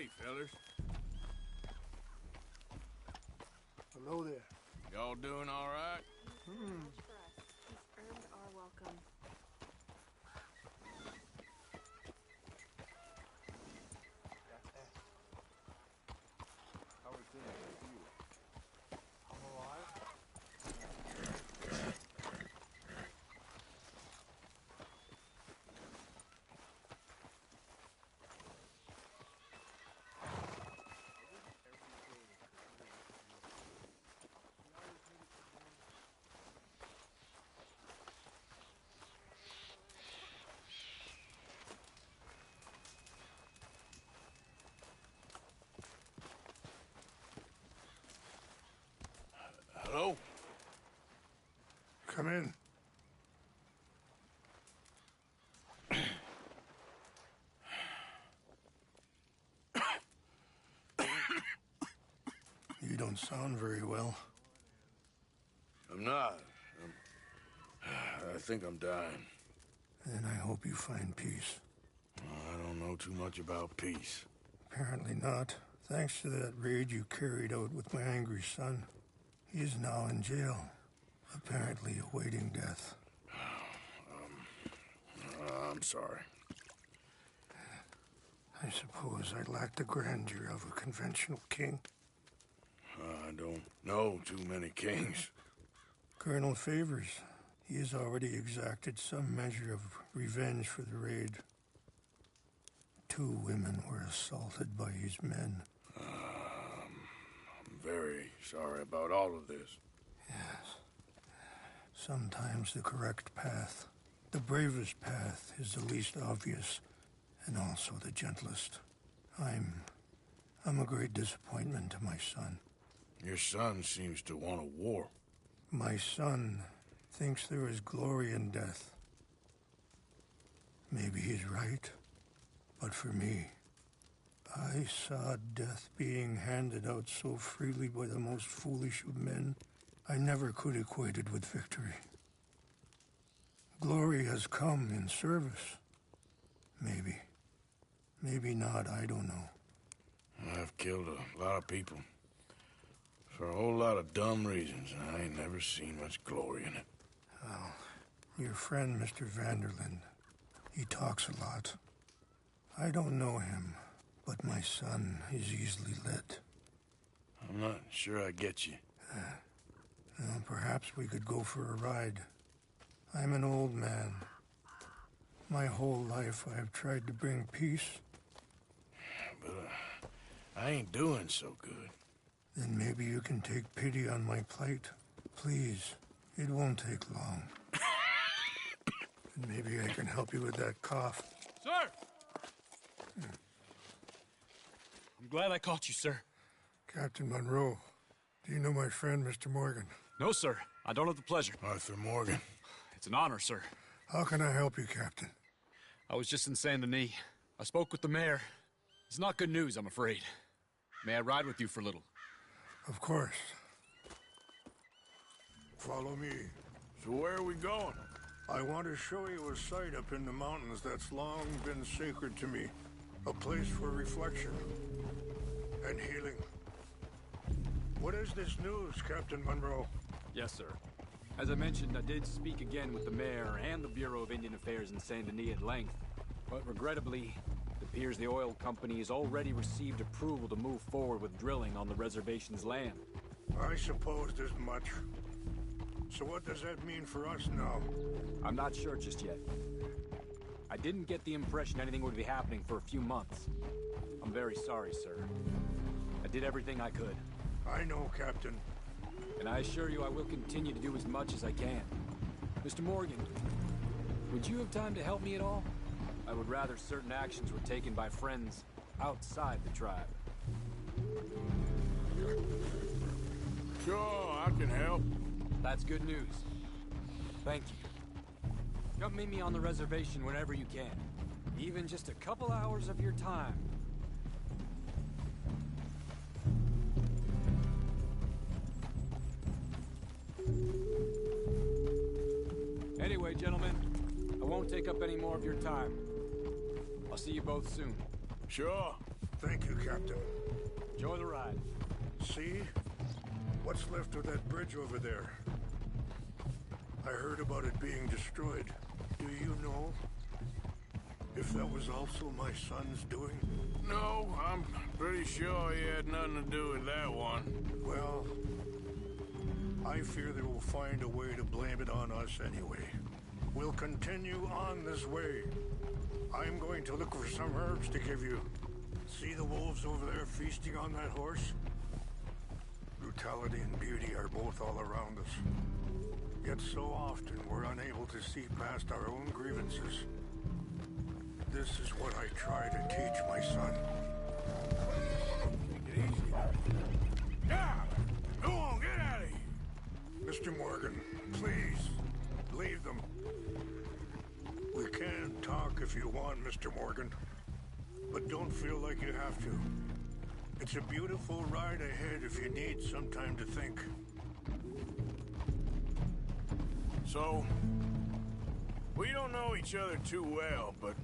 Hey, fellas. Hello there. Y'all doing all right? For us. He's earned our welcome. How are things with you? I'm alive. Hello? Come in. You don't sound very well. I'm not. I think I'm dying. Then I hope you find peace. I don't know too much about peace. Apparently not. Thanks to that raid you carried out with my angry son. He is now in jail, apparently awaiting death. I'm sorry. I suppose I lack the grandeur of a conventional king. I don't know too many kings. Colonel Favors, he has already exacted some measure of revenge for the raid. 2 women were assaulted by his men. I'm very sorry about all of this. Yes. Sometimes the correct path, the bravest path, is the least obvious and also the gentlest. I'm a great disappointment to my son. Your son seems to want a war. My son thinks there is glory in death. Maybe he's right, but for me, I saw death being handed out so freely by the most foolish of men, I never could equate it with victory. Glory has come in service. Maybe. Maybe not, I don't know. I've killed a lot of people. For a whole lot of dumb reasons, and I ain't never seen much glory in it. Well, your friend, Mr. Vanderlyn, he talks a lot. I don't know him, but my son is easily led. I'm not sure I get you. Well, perhaps we could go for a ride. I'm an old man. My whole life I have tried to bring peace. But I ain't doing so good. Then maybe you can take pity on my plight. Please, it won't take long. And maybe I can help you with that cough. Sir! I'm glad I caught you, sir. Captain Monroe, do you know my friend, Mr. Morgan? No, sir. I don't have the pleasure. Arthur Morgan. It's an honor, sir. How can I help you, Captain? I was just in Saint Denis. I spoke with the mayor. It's not good news, I'm afraid. May I ride with you for a little? Of course. Follow me. So where are we going? I want to show you a site up in the mountains that's long been sacred to me. A place for reflection and healing. What is this news, Captain Monroe? Yes, sir. As I mentioned, I did speak again with the mayor and the Bureau of Indian Affairs in Saint Denis at length. But regrettably, it appears the oil company has already received approval to move forward with drilling on the reservation's land. I supposed as much. So what does that mean for us now? I'm not sure just yet. I didn't get the impression anything would be happening for a few months. I'm very sorry, sir. I did everything I could. I know, Captain. And I assure you I will continue to do as much as I can. Mr. Morgan, would you have time to help me at all? I would rather certain actions were taken by friends outside the tribe. Sure, I can help. That's good news. Thank you. Come meet me on the reservation whenever you can. Even just a couple hours of your time. Anyway, gentlemen, I won't take up any more of your time. I'll see you both soon. Sure. Thank you, Captain. Enjoy the ride. See? What's left of that bridge over there? I heard about it being destroyed. Do you know if that was also my son's doing? No, I'm pretty sure he had nothing to do with that one. Well, I fear they will find a way to blame it on us anyway. We'll continue on this way. I'm going to look for some herbs to give you. See the wolves over there feasting on that horse? Brutality and beauty are both all around us. Yet so often we're unable to see past our own grievances. This is what I try to teach my son. Take it easy. Yeah! Go on, get out of here! Mr. Morgan, please, leave them. We can talk if you want, Mr. Morgan. But don't feel like you have to. It's a beautiful ride ahead if you need some time to think. So, we don't know each other too well, but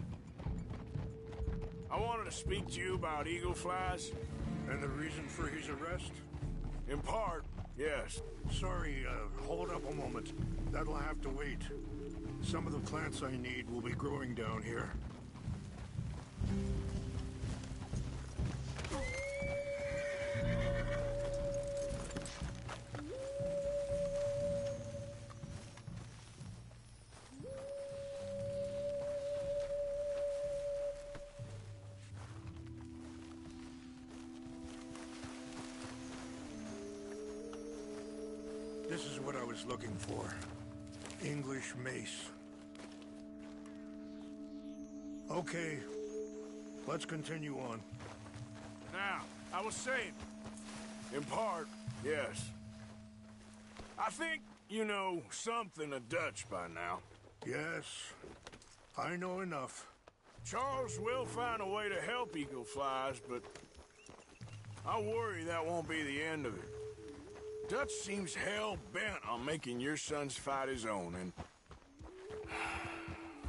I wanted to speak to you about eagle flies. And the reason for his arrest? In part, yes. Sorry, hold up a moment. That'll have to wait. Some of the plants I need will be growing down here. This is what I was looking for. English mace. Okay, let's continue on. Now, I was saying, in part, yes. I think you know something of Dutch by now. Yes, I know enough. Charles will find a way to help eagle flies, but I worry that won't be the end of it. Dutch seems hell-bent on making your son's fight his own, and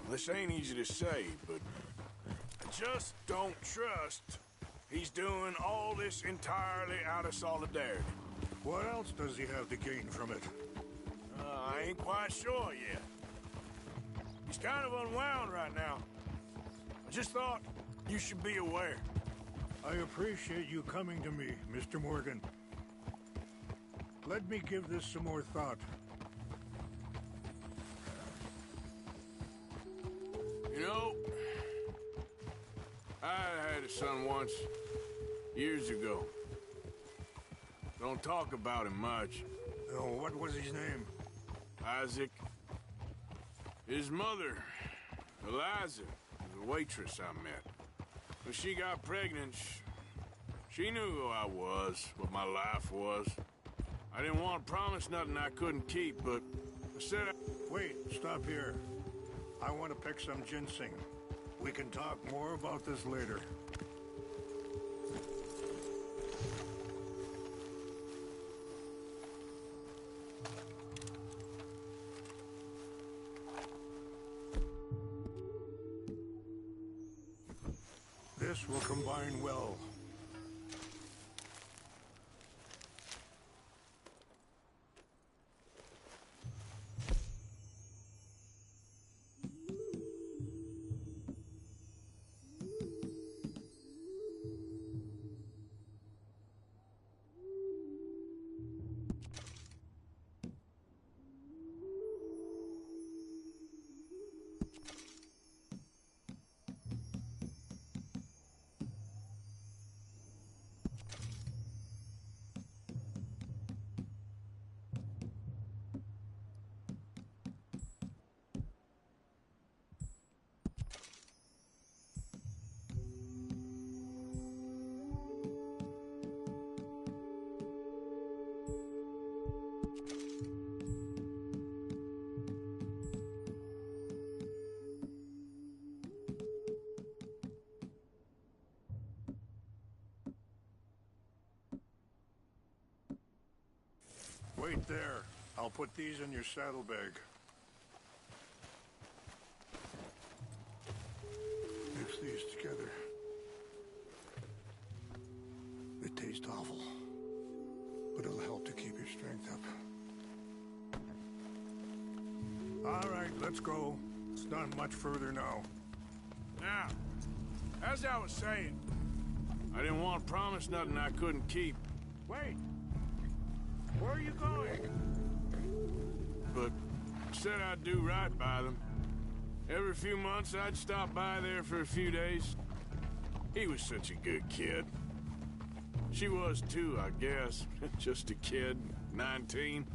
this ain't easy to say, but I just don't trust he's doing all this entirely out of solidarity. What else does he have to gain from it? I ain't quite sure yet. He's kind of unwound right now. I just thought you should be aware. I appreciate you coming to me, Mr. Morgan. Let me give this some more thought. You know, I had a son once, years ago. Don't talk about him much. Oh, what was his name? Isaac. His mother, Eliza, was a waitress I met. When she got pregnant, she knew who I was, what my life was. I didn't want to promise nothing I couldn't keep, but I said Wait, stop here. I want to pick some ginseng. We can talk more about this later. This will combine well. Wait there. I'll put these in your saddlebag. Mix these together. might taste awful, but it'll help to keep your strength up. All right, let's go. It's not much further now. Now, as I was saying, I didn't want to promise nothing I couldn't keep. Wait! Where are you going? But said I'd do right by them. Every few months, I'd stop by there for a few days. He was such a good kid. She was too, I guess. Just a kid, 19.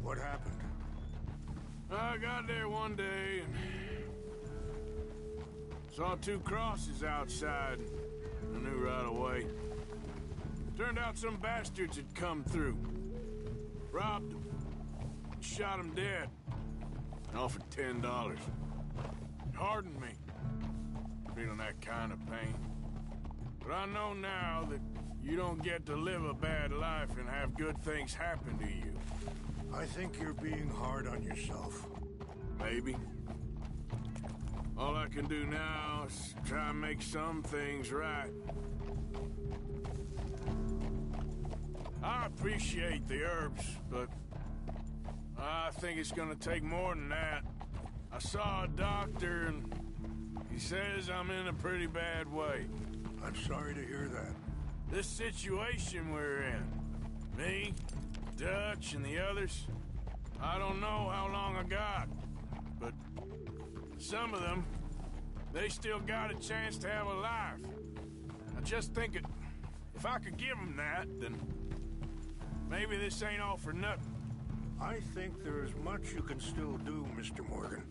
What happened? I got there one day and saw 2 crosses outside. I knew right away. Turned out some bastards had come through. Robbed them. Shot him dead. Offered $10. It hardened me. Feeling that kind of pain. But I know now that you don't get to live a bad life and have good things happen to you. I think you're being hard on yourself. Maybe. All I can do now is try and make some things right. I appreciate the herbs, but I think it's gonna take more than that. I saw a doctor and he says I'm in a pretty bad way. I'm sorry to hear that. This situation we're in, me, Dutch, and the others, I don't know how long I got, but some of them, they still got a chance to have a life. I just think if I could give them that, then maybe this ain't all for nothing. I think there's much you can still do, Mr. Morgan.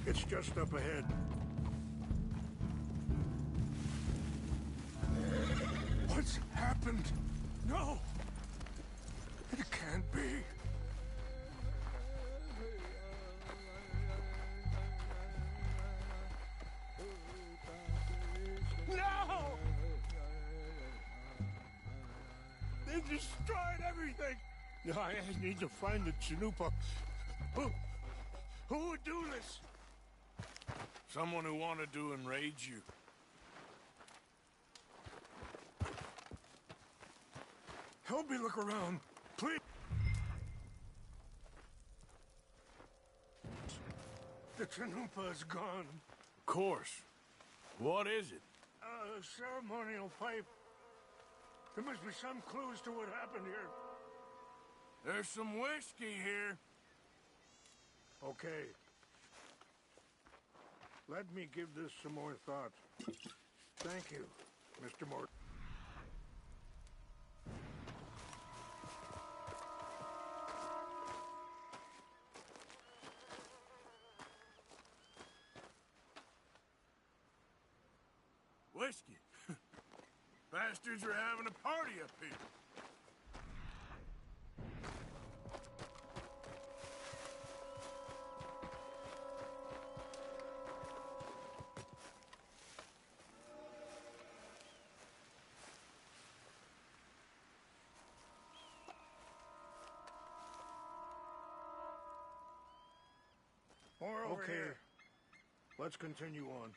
It's just up ahead. What's happened? No! It can't be. No! They destroyed everything! I need to find the Chanupa. Who would do this? Someone who wanted to enrage you. Help me look around, please. The Chanupa is gone. Of course. What is it? A ceremonial pipe. There must be some clues to what happened here. There's some whiskey here. Okay. Let me give this some more thought. Thank you, Mr. Morgan. Whiskey. Bastards are having a party up here. More over here. Let's continue on.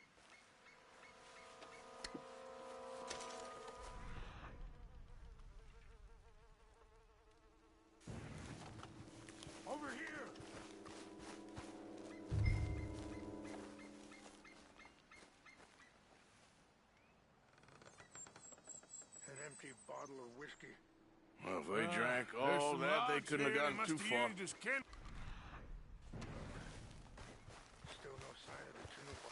Over here! An empty bottle of whiskey. Well, if they drank all that, they couldn't have gotten too far. Still no sign of the Chanupa.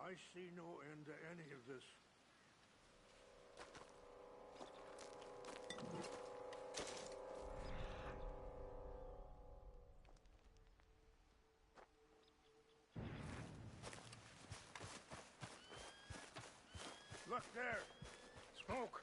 I see no end to any of this. Look there! Smoke!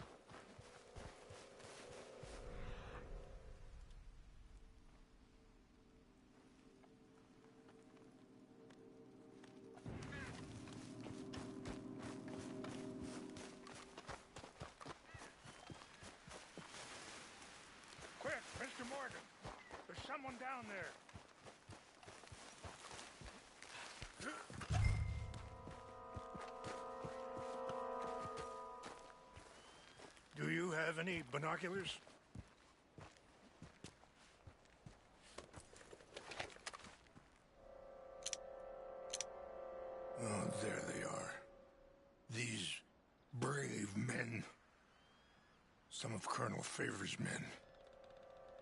have any binoculars? Oh, there they are. These brave men. Some of Colonel Favor's men.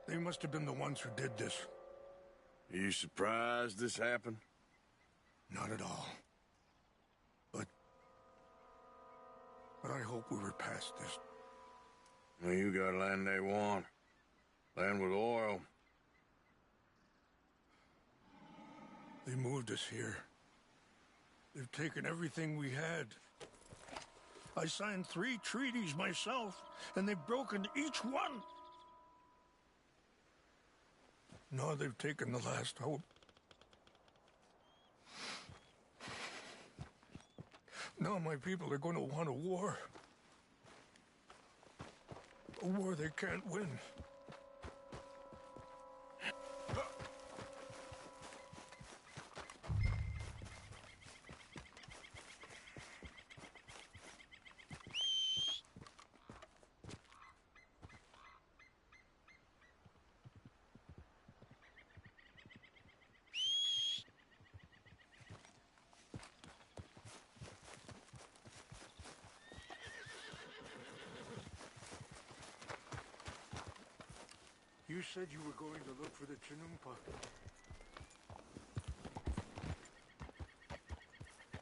They must have been the ones who did this. Are you surprised this happened? Not at all. But I hope we were past this. Well, you got land they want. Land with oil. They moved us here. They've taken everything we had. I signed 3 treaties myself, and they've broken each one. Now they've taken the last hope. Now my people are going to want a war. A war they can't win. You said you were going to look for the Chinumpa.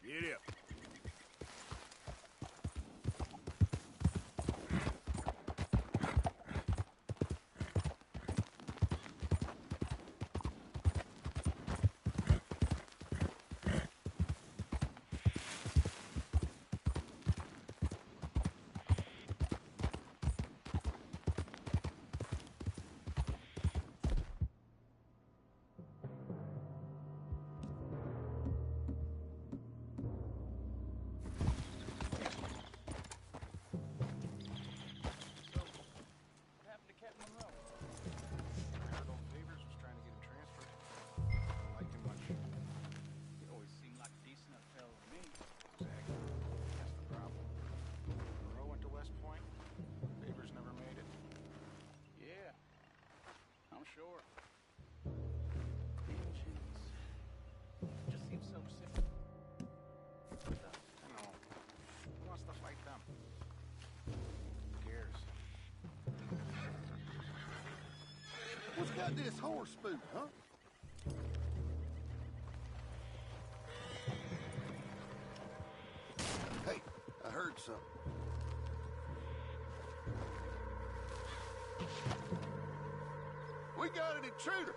Get up. Sure. Engines. Just seems so simple. I know. Who wants to fight them? Who cares? What's got this horse spook, huh? Hey, I heard something. We got an intruder!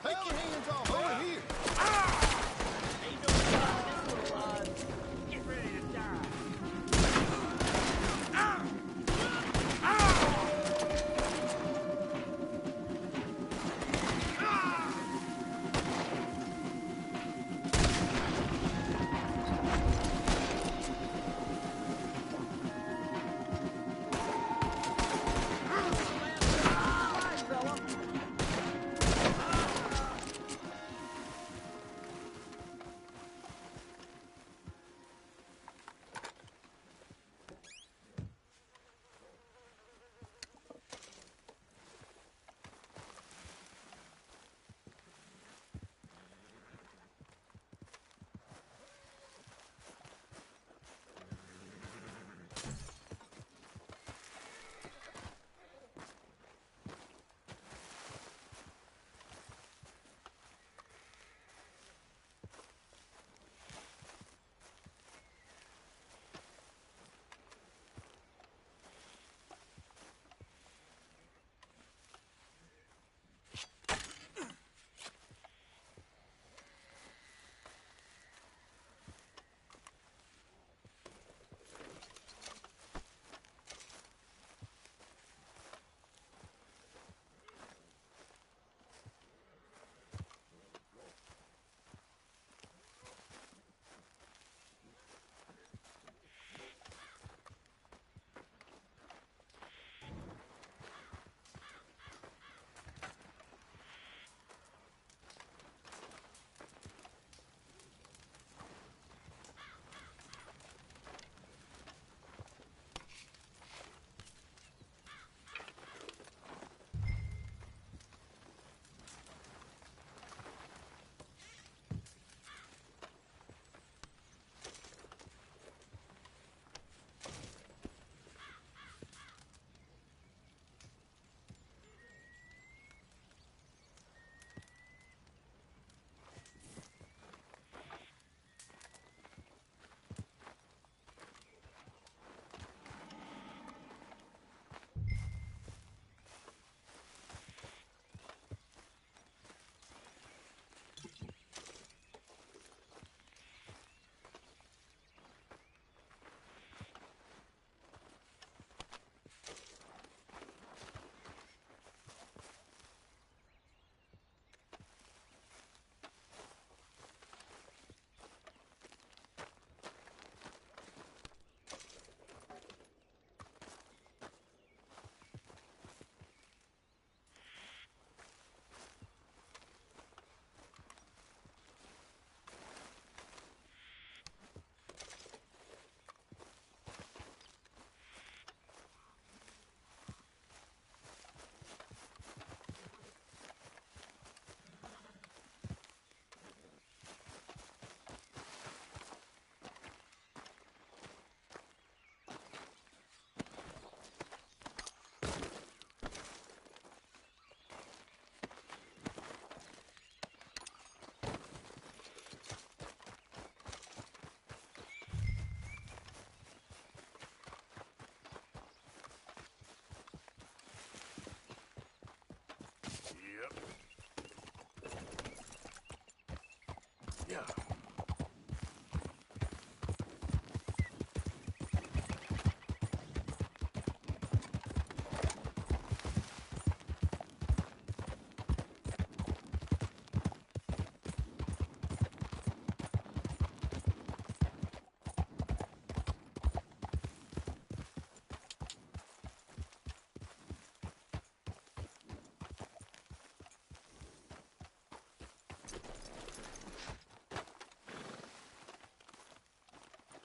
Take your hands off over here! Ain't no time this little get ready to die.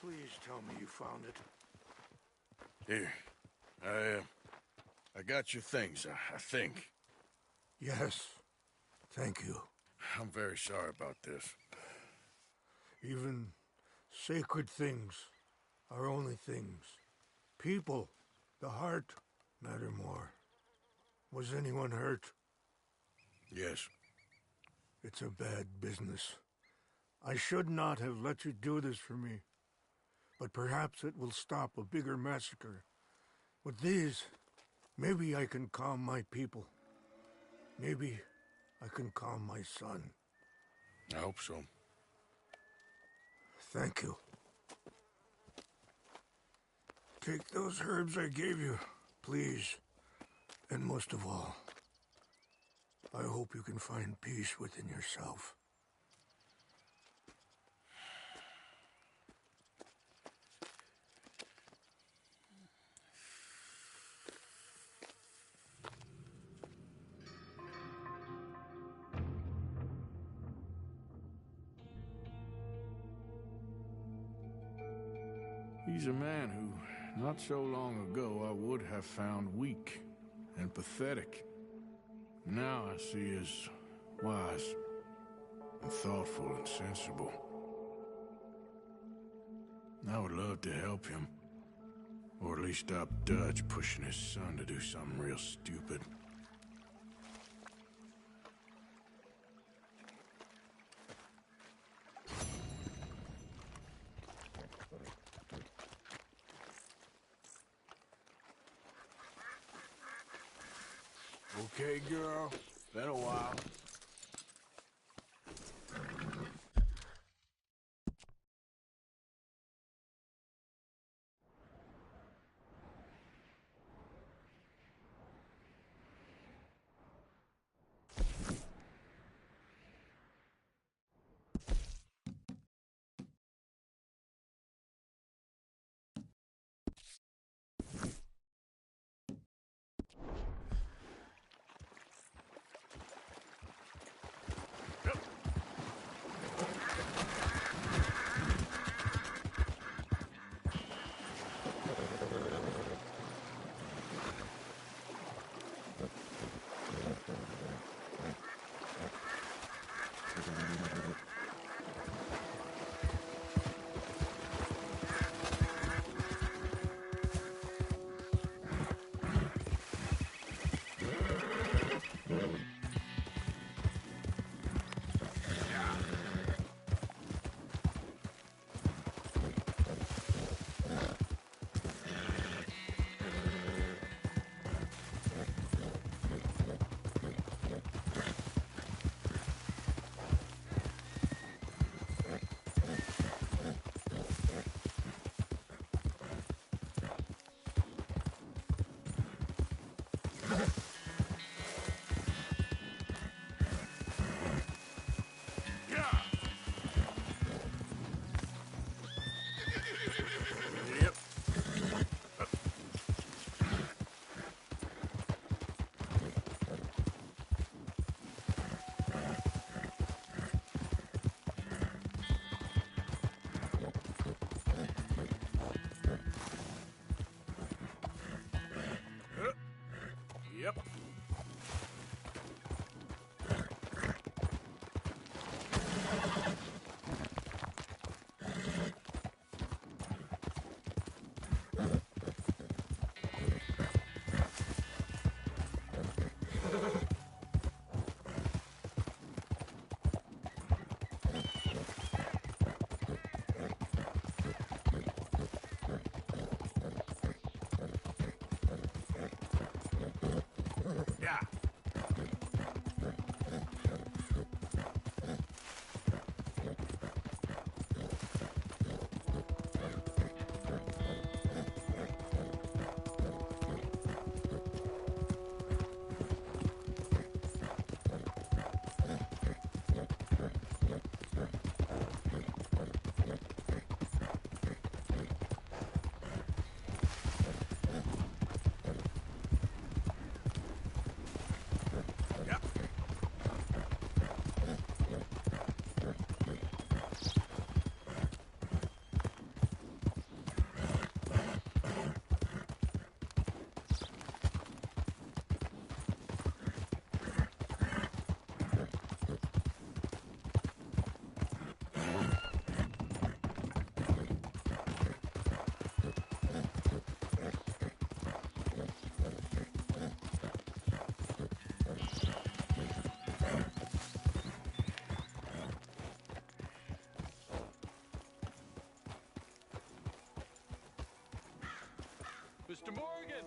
Please tell me you found it. Here. I got your things, I think. Yes. Thank you. I'm very sorry about this. Even sacred things are only things. People, the heart, matter more. Was anyone hurt? Yes. It's a bad business. I should not have let you do this for me. But perhaps it will stop a bigger massacre. With these, maybe I can calm my people. Maybe I can calm my son. I hope so. Thank you. Take those herbs I gave you, please. And most of all, I hope you can find peace within yourself. He's a man who, not so long ago, I would have found weak and pathetic. Now I see as wise and thoughtful and sensible. I would love to help him, or at least stop Dutch pushing his son to do something real stupid. Okay, girl. Been a while. Mr. Morgan!